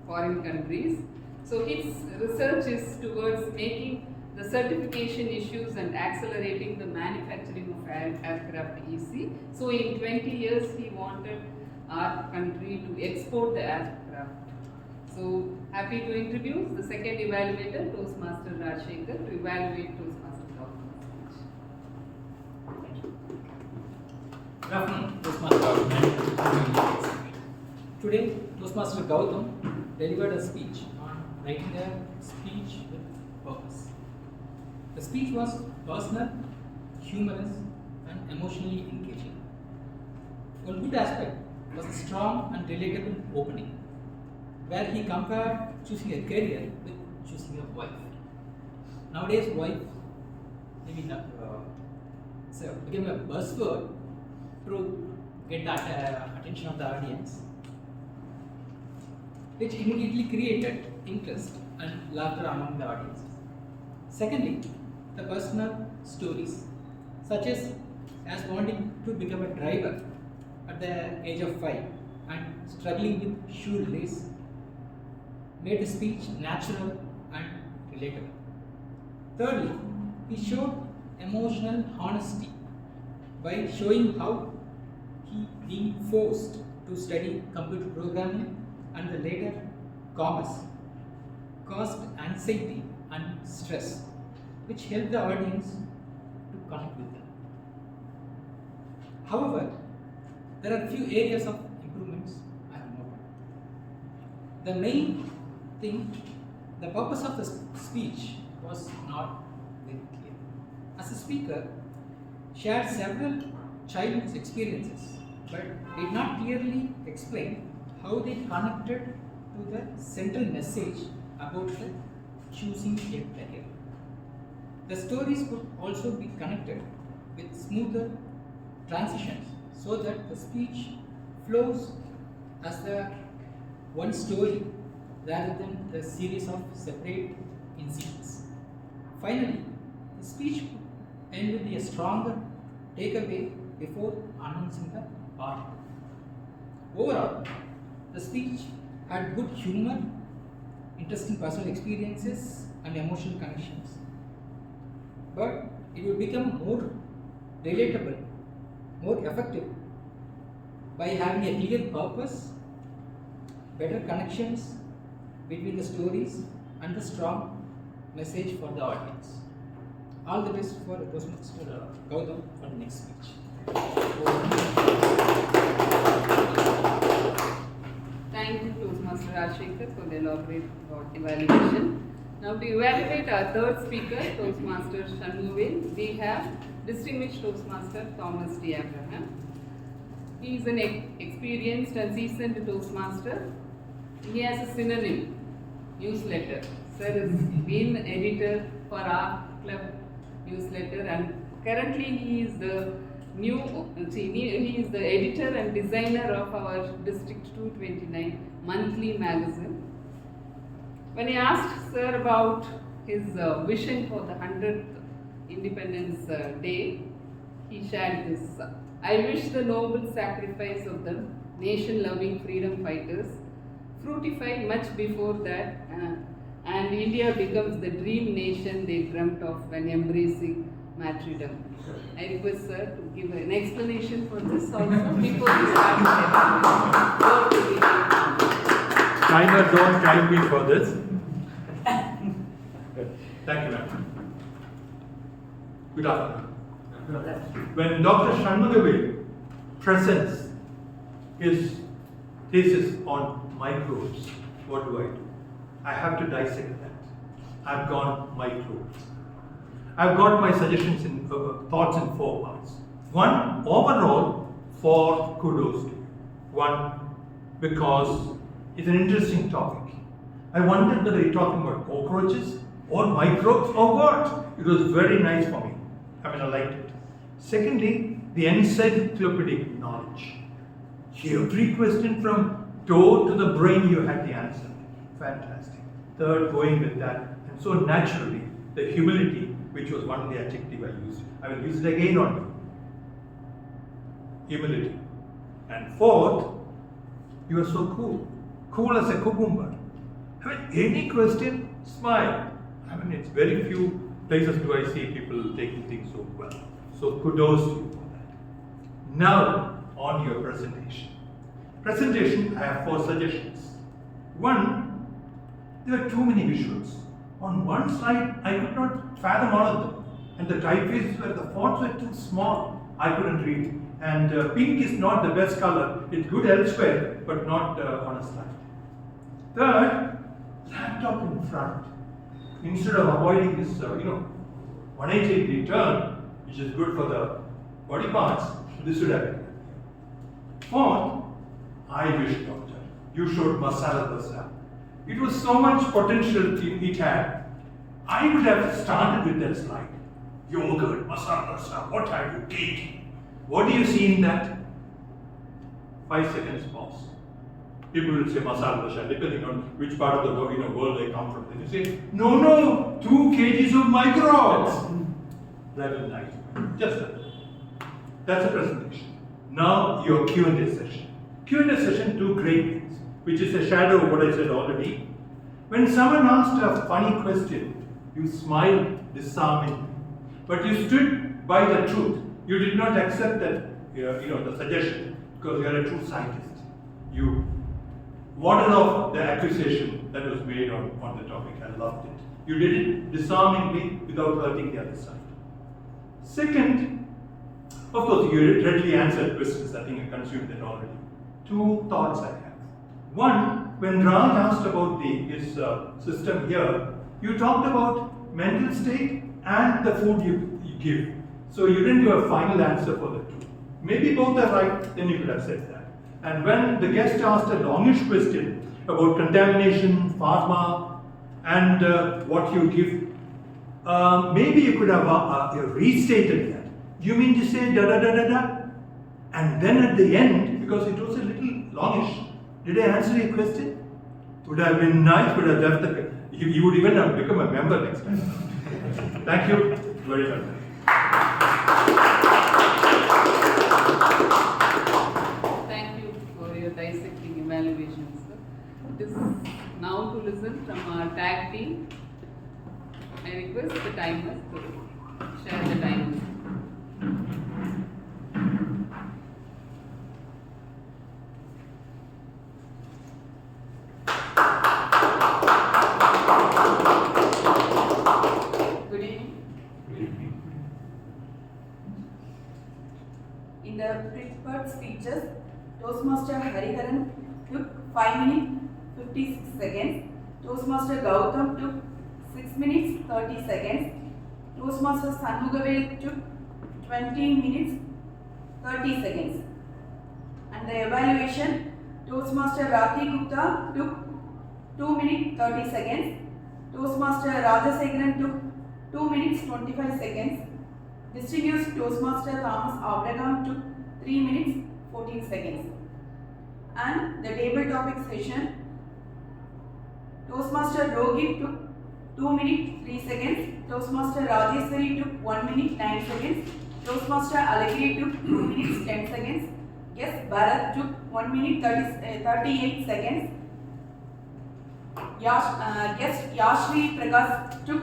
foreign countries. So his research is towards making the certification issues and accelerating the manufacturing of aircraft easy. So in 20 years he wanted our country to export the aircraft. So happy to introduce the second evaluator, Toastmaster Rajshekhar, to evaluate Toastmaster Gautam's speech. Good afternoon, Toastmaster Gautam. Today, Toastmaster Gautam delivered a speech on writing a speech with purpose. The speech was personal, humorous, and emotionally engaging. One good aspect was a strong and relatable opening, where he compared choosing a career with choosing a wife. Nowadays, wife maybe not, so became a buzzword to get the attention of the audience, which immediately created interest and laughter among the audience. Secondly, the personal stories, such as wanting to become a driver at the age of 5 and struggling with shoelace, made the speech natural and relatable. Thirdly, he showed emotional honesty by showing how he being forced to study computer programming and the later commerce caused anxiety and stress, which helped the audience to connect with them. However, there are few areas of improvements I have noted. The main thing, the the purpose of the speech was not very clear. As a speaker, shared several childhood experiences, but did not clearly explain how they connected to the central message about the choosing a career. The stories could also be connected with smoother transitions so that the speech flows as the one story rather than a series of separate incidents. Finally, the speech could end with a stronger takeaway before announcing the part. Overall, the speech had good humor, interesting personal experiences, and emotional connections. But it would become more relatable, more effective by having a clear purpose, better connections between the stories, and the strong message for the audience. All the best for Toastmaster Gautam for the next speech. Thank you, Toastmaster Rajshekhar, for the elaborate evaluation. Now, to evaluate our third speaker, Toastmaster Shanmuvel, we have distinguished Toastmaster Thomas D. Abraham. He is an experienced and seasoned Toastmaster. He has a synonym, newsletter. Sir has been editor for our club newsletter, and currently he is the he is the editor and designer of our District 229 monthly magazine. When I asked Sir about his vision for the 100th Independence Day, he shared this. I wish the noble sacrifice of the nation-loving freedom fighters fructify much before that, and India becomes the dream nation they dreamt of when embracing martyrdom. I request Sir to give an explanation for this also before we start the Timer, don't time me for this. Thank you, ma'am. Good afternoon. When Dr. Shanmugavel presents his thesis on microbes, what do? I have to dissect that. I've gone microbes. I've got my suggestions in thoughts in 4 parts. One, overall, 4 kudos to you. One, because it's an interesting topic. I wondered whether you're talking about cockroaches or microbes or what. It was very nice for me. I liked it. Secondly, the encyclopedic knowledge. Every question from toe to the brain, you had the answer. Fantastic. Third, going with that, and so naturally, the humility, which was one of the adjectives I used. I will use it again on you. Humility. And fourth, you are so cool. Cool as a cucumber. Any question, smile. It's very few places do I see people taking things so well. So kudos to you for that. Now, on your presentation. Presentation, I have 4 suggestions. One, there were too many visuals. On one side, I could not fathom all of them. And the typefaces were, the fonts were too small. I couldn't read. And pink is not the best color. It's good elsewhere, but not on a slide. Third, laptop in front. Instead of avoiding this, 180-degree turn, which is good for the body parts, this should have been. Fourth, I wish, doctor, you showed masala dosa. It was so much potential it had. I would have started with that slide. Yogurt, masala dosa, what have you taken? What do you see in that? 5 seconds pause. People will say masala dosa, depending on which part of the world they come from. Then you say, no, 2 kgs of microbes. Level 9. Just that. That's a presentation. Now your Q&A session. Q&A session, 2 great things, which is a shadow of what I said already. When someone asked a funny question, you smiled disarmingly, but you stood by the truth. You did not accept that, the suggestion, because you are a true scientist. You warded off the accusation that was made on the topic. I loved it. You did it disarmingly without hurting the other side. Second, of course, you readily answered questions. I think I consumed that already. 2 thoughts I have. One, when Raj asked about his system here, you talked about mental state and the food you give. So you didn't give a final answer for the two. Maybe both are right, then you could have said that. And when the guest asked a longish question about contamination, pharma, and what you give, maybe you could have restated that. You mean to say da da da da da? And then at the end, because it was a little longish, did I answer your question? Would have been nice, would have left the. You would even have become a member next time. Thank you very much. Thank you for your dissecting evaluations. It is now to listen from our tag team. I request the timers to share the timers. Good evening. In the prepared speeches, Toastmaster Hariharan took 5 minutes 56 seconds, Toastmaster Gautam took 6 minutes 30 seconds, Toastmaster Sanmugavel took 20 minutes 30 seconds. And the evaluation, Toastmaster Rati Gupta took 2 minutes 30 seconds, Toastmaster Rajasekharan took 2 minutes 25 seconds, Distinguished Toastmaster Thomas Abraham took 3 minutes 14 seconds. And the table topic session, Toastmaster Rohit took 2 minutes 3 seconds, Toastmaster Rajeshwari took 1 minute 9 seconds, Toastmaster Alagiri took 2 minutes 10 seconds, Guest Bharat took 1 minute 38 seconds, Guest Yashri Prakash took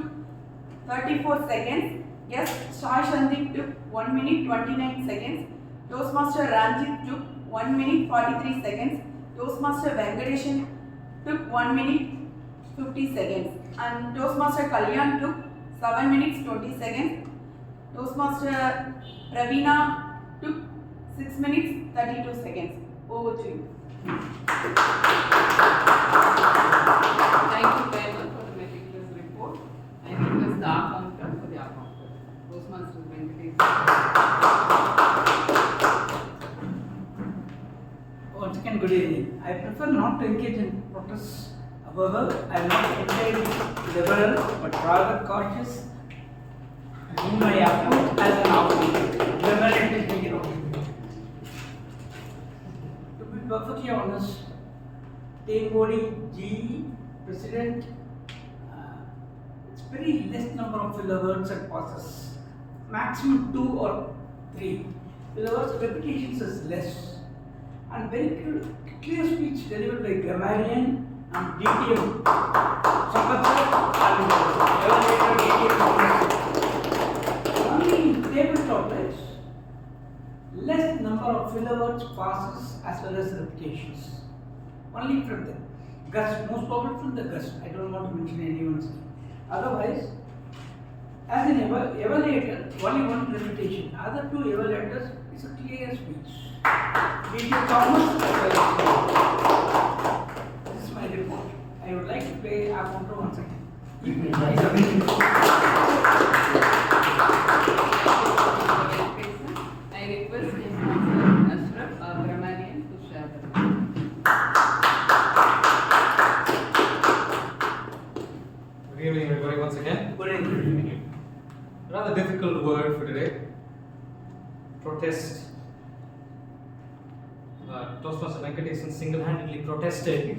34 seconds, Guest Shai Shandik took 1 minute 29 seconds, Toastmaster Ranjit took 1 minute 43 seconds, Toastmaster Venkateshan took 1 minute 50 seconds, and Toastmaster Kalyan took 7 minutes 20 seconds, Toastmaster Praveena took 6 minutes 32 seconds. Over to you. Thank you very much for the meticulous report. I request the accountant for the accountant. Toastmaster Venkatesh. Once again, good evening. I prefer not to engage in protests. However, I am not entirely liberal, but rather cautious in my approach as an operator. Liberality is being wrong. To be perfectly honest, Team Modi, GE, President, it's very less number of filler words and pauses. Maximum 2 or 3. Filler words, repetitions is less. And very clear speech delivered by grammarian and DTM. Only in tabletop lives, less number of filler words, passes as well as repetitions. Only from the gust, most probably from the gust. I don't want to mention anyone's name. Otherwise, as an evaluator, only one repetition. Other 2 evaluators is a clear speech. DJ Thomas, this is my report. I would like to play a counter once again. I request Ashraf, our grammarian, to share the Good evening, everybody, once again. Good evening. Rather difficult word for today. Protest. Toastmaster Venkatesan single-handedly protested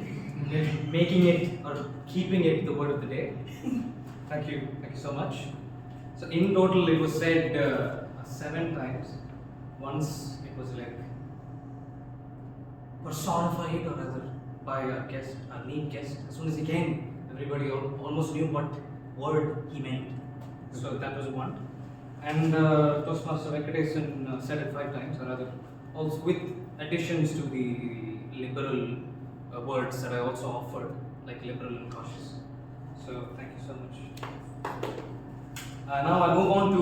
making it or keeping it the word of the day. Thank you so much. So in total it was said 7 times. Once it was like personified or rather by our guest, our lead guest. As soon as he came, everybody almost knew what word he meant. So that was one. And Toastmaster Venkatesan said it 5 times or rather also with additions to the liberal words that I also offered, like liberal and cautious. So thank you so much. Now I'll move on to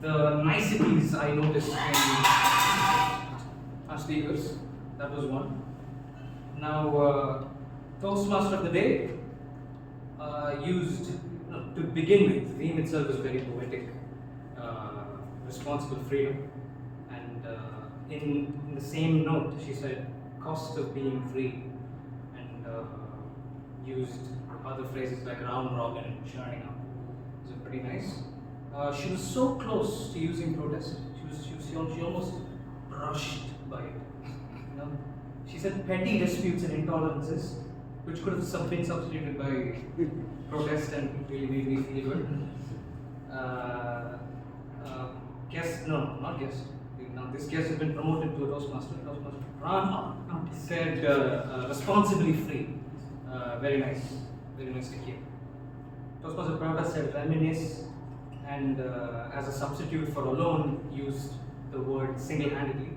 the niceties I noticed in our speakers. That was one. Now, Toastmaster of the day used, to begin with, the theme itself is very poetic, responsible freedom. And in the same note, she said, cost of being free, and used other phrases like round robin and churning up. These are pretty nice. She was so close to using protest. She almost brushed by it. You know? She said petty disputes and intolerances, which could have been substituted by protest and really made me feel good. Guest, no, not guest. Now this guest has been promoted to a Toastmaster. Toastmaster Pran said responsibly free. Very nice to hear. Toastmaster Prabha said reminisce, and as a substitute for alone used the word single-handedly.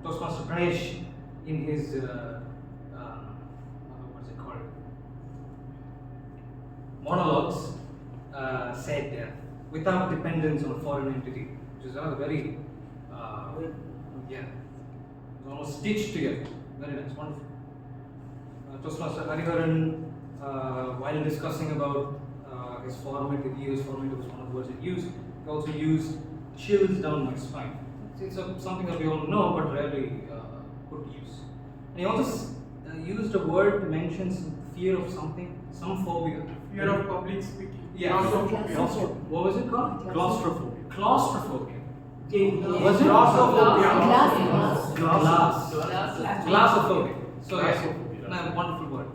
Toastmaster Pranesh in his what's it called, monologues said without dependence on a foreign entity, which is another very it's almost stitched together. Very nice, wonderful. Toastmaster Hariharan, while discussing about his formative use, formative was one of the words he used, he also used chills down my spine. It's something that we all know but rarely put to use. And he also used a word to mention some fear of something, some phobia. Fear of public speaking. Yeah. Claustrophobia. What was it called? Claustrophobia. Claustrophobia. Was it? Glossophobia. Glassophobia. So yeah, wonderful word.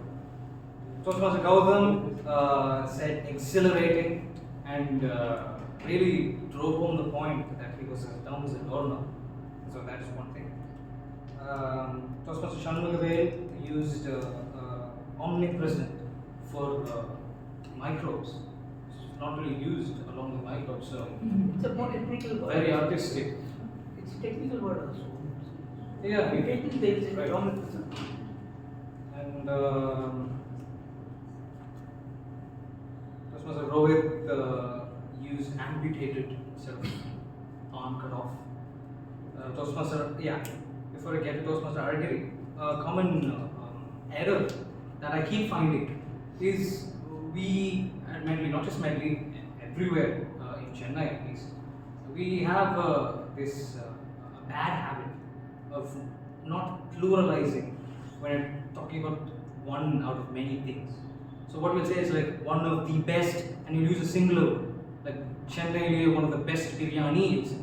Toastmaster Gautam said exhilarating, and really drove home the point that he was as dumb as a doorknob. So that is one thing. Toastmaster Shanmugavel used omnipresent for microbes. It's not really used along with microbes, so It's a more technical word. very artistic. It's a technical word also. Yeah. Technical things in Right. omnipresent. And Toastmaster Rohit used amputated instead of arm cut off. Toastmaster, before I get to Toastmaster Argiri, common error that I keep finding is we at Medley, not just Medley, everywhere in Chennai at least, we have this bad habit of not pluralizing when talking about one out of many things. So what we'll say is like one of the best, and you use a singular word, like Chennai, one of the best biryanis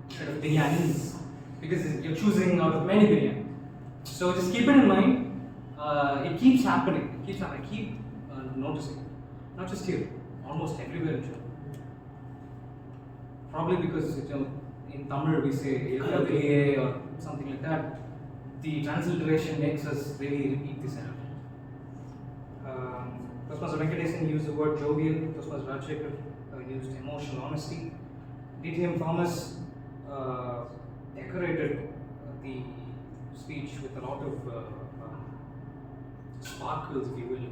instead of biryanis, because you're choosing out of many biryanis. So just keep it in mind. It keeps happening. I keep noticing, not just here, almost everywhere in Chennai. Probably because in Tamil we say or something like that. The transliteration makes us really repeat this error. Toastmaster Venkatesan used the word jovial. Toastmaster Rajshekhar used emotional honesty. DTM Thomas decorated the speech with a lot of sparkles, if you will,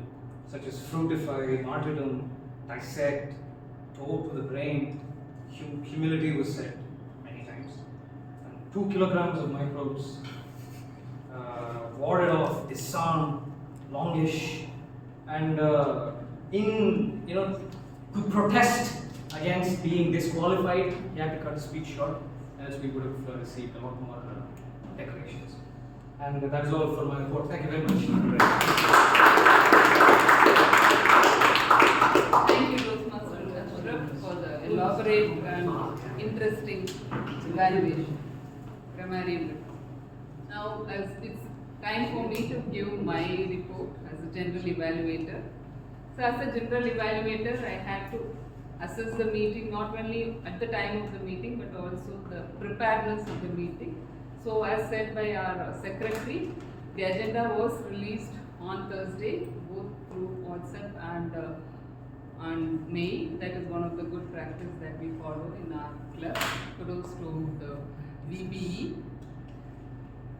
such as fruitify, martyrdom, dissect, talk to the brain. Humility was said many times. 2 kilograms of microbes, warded off, disarm, longish, and to protest against being disqualified, he had to cut his speech short, else we would have received a lot more decorations. And that is all for my report. Thank you very much. Thank you, Toastmaster Ashraf, for the elaborate and interesting evaluation. Very good. Now, as it's time for me to give my report as a general evaluator. So, as a general evaluator, I had to assess the meeting not only at the time of the meeting but also the preparedness of the meeting. So, as said by our secretary, the agenda was released on Thursday, both through WhatsApp and mail. That is one of the good practice that we follow in our club. Kudos to the VBE.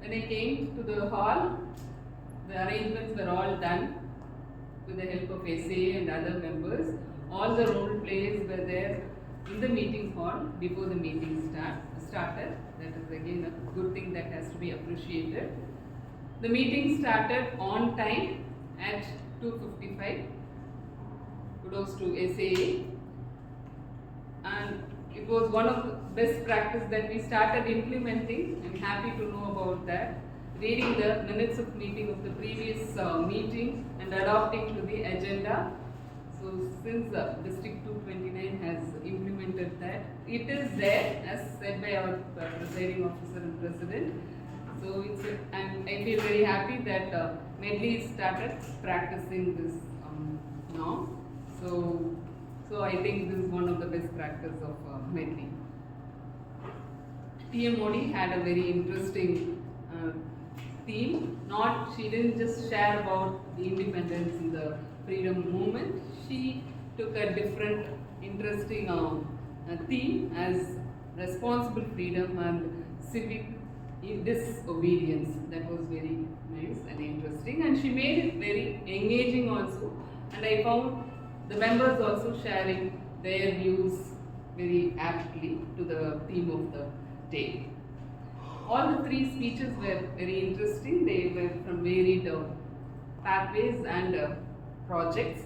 When I came to the hall, the arrangements were all done with the help of SA and other members. All the role plays were there in the meeting hall before the meeting started. That is again a good thing that has to be appreciated. The meeting started on time at 2:55. Kudos to SAA. And it was one of the best practice that we started implementing. I'm happy to know about that. Reading the minutes of meeting of the previous meeting and adopting to the agenda. So since District 229 has implemented that, it is there as said by our presiding officer and president. So and I feel very happy that Medley started practicing this now. So I think this is one of the best practice of Medley. TMOD had a very interesting theme. She didn't just share about the independence and the freedom movement. She took a different interesting theme as responsible freedom and civic disobedience. That was very nice and interesting, and she made it very engaging also, and I found the members also sharing their views very aptly to the theme of the day. All the three speeches were very interesting. They were from varied pathways and projects.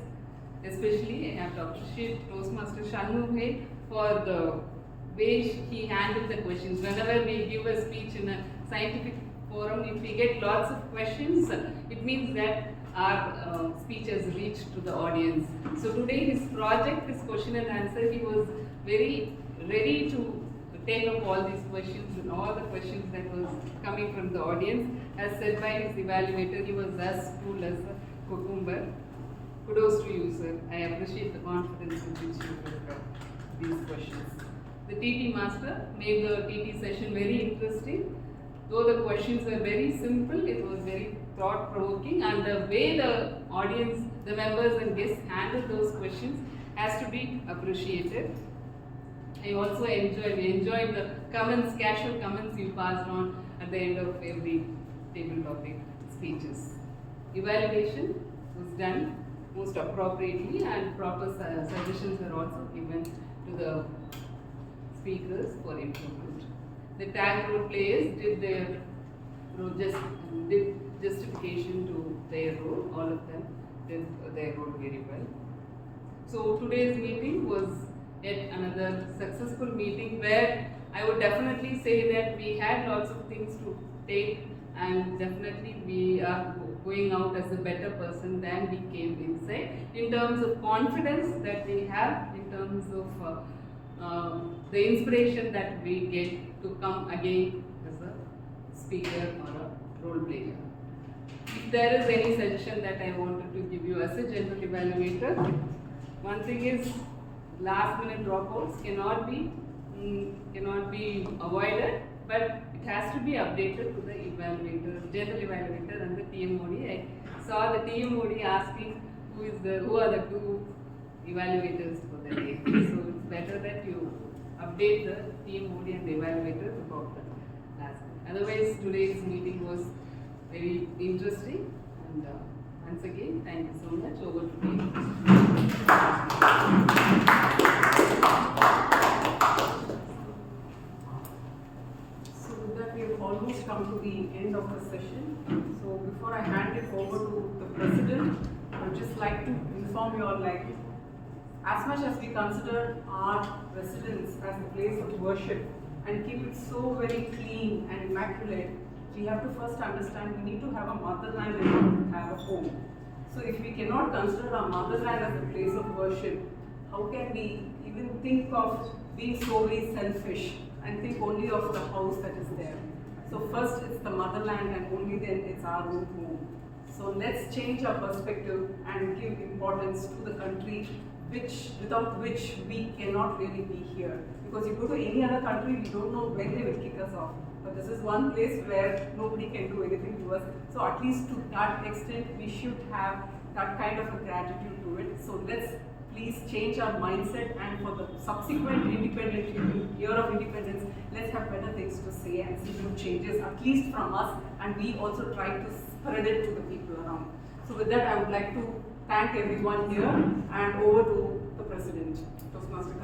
Especially I have to appreciate Toastmaster Shanmugh for the way he handled the questions. Whenever we give a speech in a scientific forum, if we get lots of questions, it means that our speech has reached to the audience. So today his project, his question and answer, he was very ready to take up all these questions and all the questions that was coming from the audience. As said by his evaluator, he was as cool as a cucumber. Kudos to you, sir. I appreciate the confidence with which you took these questions. The TT master made the TT session very interesting. Though the questions were very simple, it was very thought-provoking, and the way the audience, the members and guests handled those questions has to be appreciated. I also enjoyed the comments, casual comments you passed on at the end of every table topic speeches. Evaluation was done most appropriately, and proper suggestions were also given to the speakers for improvement. The tag role players did their justification to their role. All of them did their role very well. So today's meeting was yet another successful meeting where I would definitely say that we had lots of things to take, and definitely we are going out as a better person than we came inside, in terms of confidence that we have, in terms of the inspiration that we get to come again as a speaker or a role player. If there is any suggestion that I wanted to give you as a general evaluator, one thing is last minute dropouts cannot be avoided, but it has to be updated to the evaluator, general evaluator and the TMOD. I saw the TMOD asking who are the two evaluators for the day. So it's better that you update the TMOD and the evaluator about the last one. Otherwise, today's meeting was very interesting, and once again, thank you so much. Over to you. So with that, we have almost come to the end of the session. So before I hand it over to the president, I would just like to inform you all, like, as much as we consider our residence as a place of worship and keep it so very clean and immaculate, we have to first understand we need to have a motherland in order to have a home. So if we cannot consider our motherland as a place of worship, how can we even think of being so very selfish and think only of the house that is there? So first it's the motherland, and only then it's our own home. So let's change our perspective and give importance to the country without which we cannot really be here. Because you go to any other country, we don't know when they will kick us off. But this is one place where nobody can do anything to us. So at least to that extent, we should have that kind of a gratitude to it. So let's please change our mindset, and for the subsequent year of independence, let's have better things to say and see good changes, at least from us, and we also try to spread it to the people around. So with that, I would like to thank everyone here, and over to the President, Toastmaster.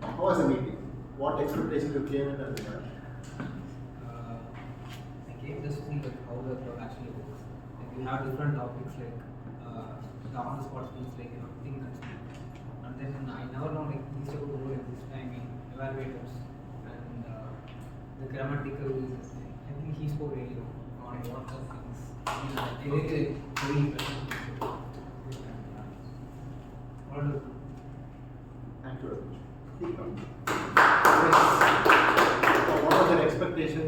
How was the meeting? What expectations you came in and I came just to see like how the club actually works. Like we have different topics like the on-the-spot speech, like think and speak. And then I never know like these two role in this time in evaluators and the grammatical. I think he spoke really well on what the things. I really very interesting. Thank you very much. What was your expectation?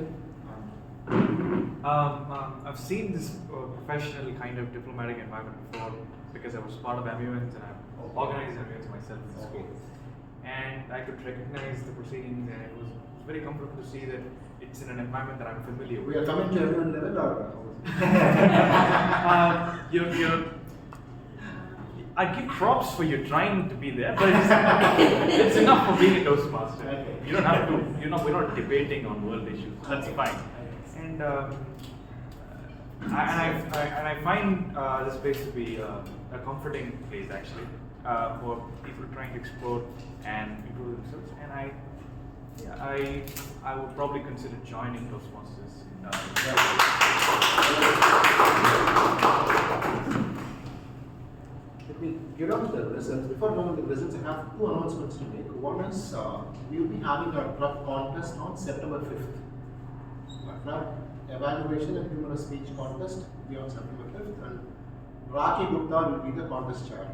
I've seen this professional kind of diplomatic environment before because I was part of MUNs and I've organized MUNs myself in school. And I could recognize the proceedings and it was very comfortable to see that it's in an environment that I'm familiar with. We are coming to MUN level or? I give props for you trying to be there, but it's enough for being a Toastmaster. Okay. You don't have to, we're not debating on world issues. That's fine. And I find this place to be a comforting place actually for people trying to explore and improve themselves. And I would probably consider joining Toastmasters. Let me get on to the results. Before going to the results, I have two announcements to make. One is we will be having our club contest on September 5th. Our club evaluation and humorous speech contest will be on September 5th, and Raki Gupta will be the contest chair.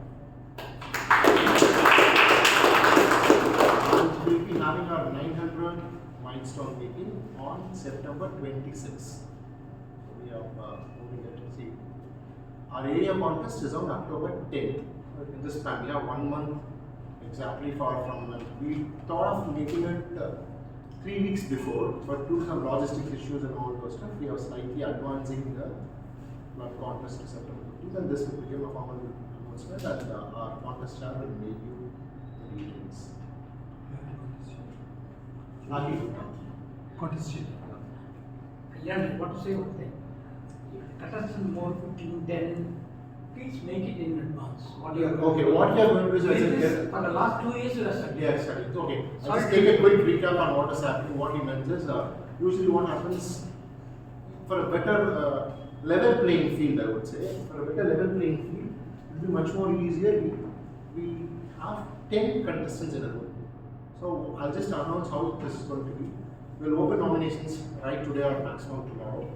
And we will be having our 900 milestone meeting on September 26th. So we have moving it to see. Our area contest is on October 10th. In this time, we have 1 month exactly from when we thought of making it 3 weeks before, but due to some logistics issues and all those stuff, we are slightly advancing the blood contest to September 15th, and this will become a formal announcement, and our contest chair will make you the details. Contest chair. What to say about that? Contestant more 15, 10. Please make it in advance. What you are okay, what you are going to do is for the last 2 years you are studying. Yeah, studying. Okay, I'll just take a quick recap on what is happening. What he meant is usually what happens for a better level playing field, I would say. For a better level playing field, it will be much more easier. We have 10 contestants in a room. So I'll just announce how this is going to be. We'll open nominations right today or maximum tomorrow.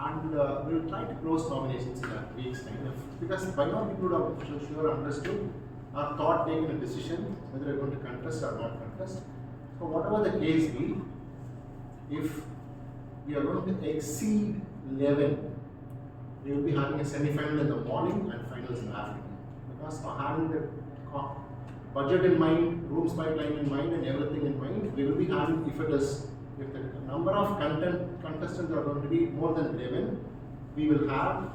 And we'll try to close nominations in a week's time. Because by now people would have sure understood or thought, taken a decision whether we're going to contest or not contest. So whatever the case be, if we are going to exceed 11, we will be having a semi-final in the morning and finals in the afternoon. Because having the budget in mind, rooms pipeline in mind, and everything in mind, we will be having, if the number of contestants are going to be more than 11, we will have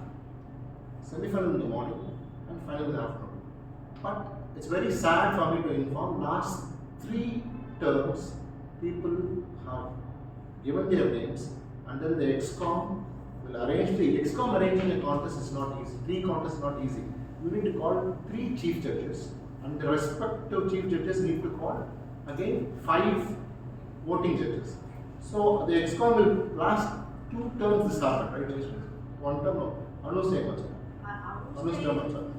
semi-final in the morning and final in the afternoon. But it's very sad for me to inform, last 3 terms, people have given their names, and then the EXCOM will arrange arranging a contest is not easy. 3 contests is not easy. You need to call 3 chief judges, and the respective chief judges need to call again 5 voting judges. So the EXCOM will last 2 terms this happened, right? 1 term, no. Anu's name also. Anu's term also.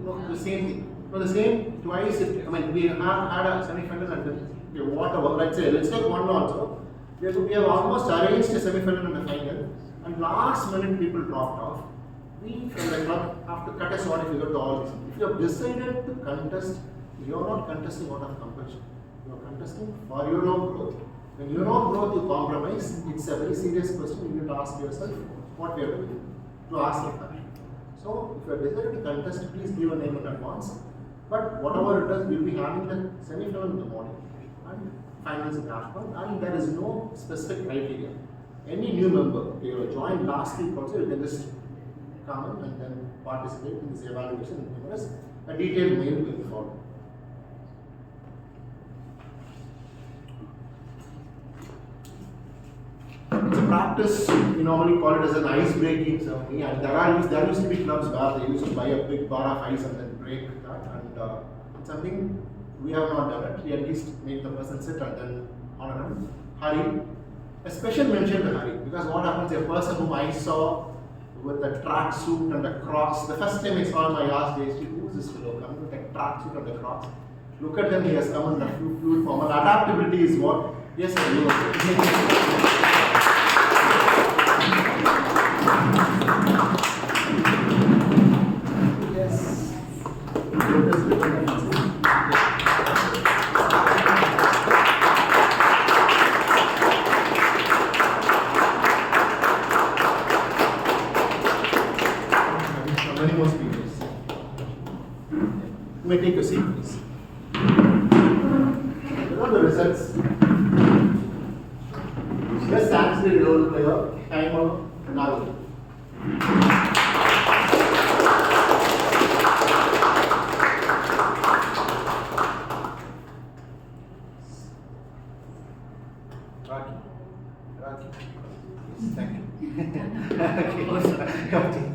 No, the same thing. No, the same twice. We have had a semi-final and whatever. Let's take 1 also. We have almost arranged a semi-final and a final, and last minute people dropped off. We from the club have to cut a short if you go to all this. If you have decided to contest, you are not contesting out of compulsion. You are contesting for your own growth. When your own growth you compromise, it's a very serious question. You need to ask yourself what we are doing to ask like that. So if you are decided to contest, please give a name in advance. But whatever it is, we will be having the semi-final in the morning and finals in the afternoon, and there is no specific criteria. Any new member, you have joined last week also, you can just come in and then participate in this evaluation. A detailed mail will be followed. It's a practice, we normally call it as an ice breaking ceremony, and there used to be clubs where they used to buy a big bar of ice and then break that, and it's something we have not done it. We at least make the person sit and then honor him. Hari, a special mention to Hari, because what happens, a person whom I saw with the track suit and the Crocs, the first time I saw him, I asked JST, who is this fellow coming with the track suit and the Crocs? Look at him, he has come in the fluid form. And adaptability is what? Yes, I know. Yes. Many more speakers. You may take a seat, please. What are the results? Yes, thanks to the role player, timer, Naru. Raki. Yes, thank you. Okay.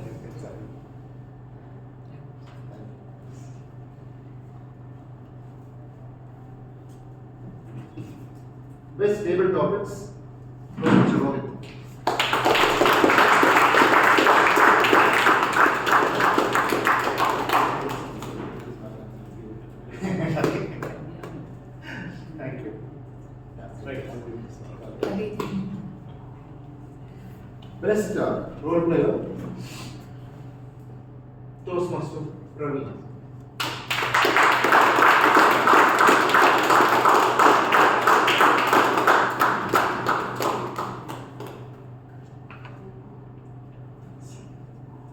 Best table topics, Rohit. Thank you. Right. Best role player, Toastmaster, Ravi.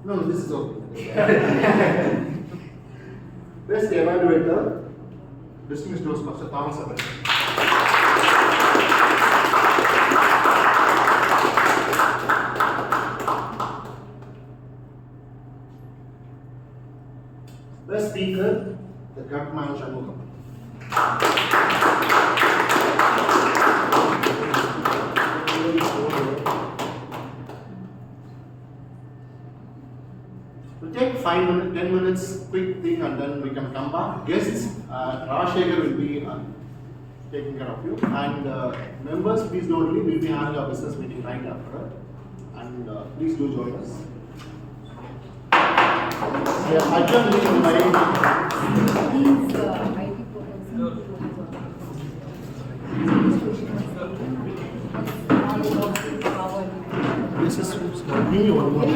No, this is okay. Best evaluator, distinguished Toastmaster, Thomas Abel. Best speaker, the gut man Shanmugam. We'll take 5 minutes, 10 minutes, quick thing, and then we can come back. Guests, Rajshekhar will be taking care of you. And members, please don't leave. We'll be having our business meeting right after. And please do join us. Yeah, adjourn meeting by 8. This is me or what?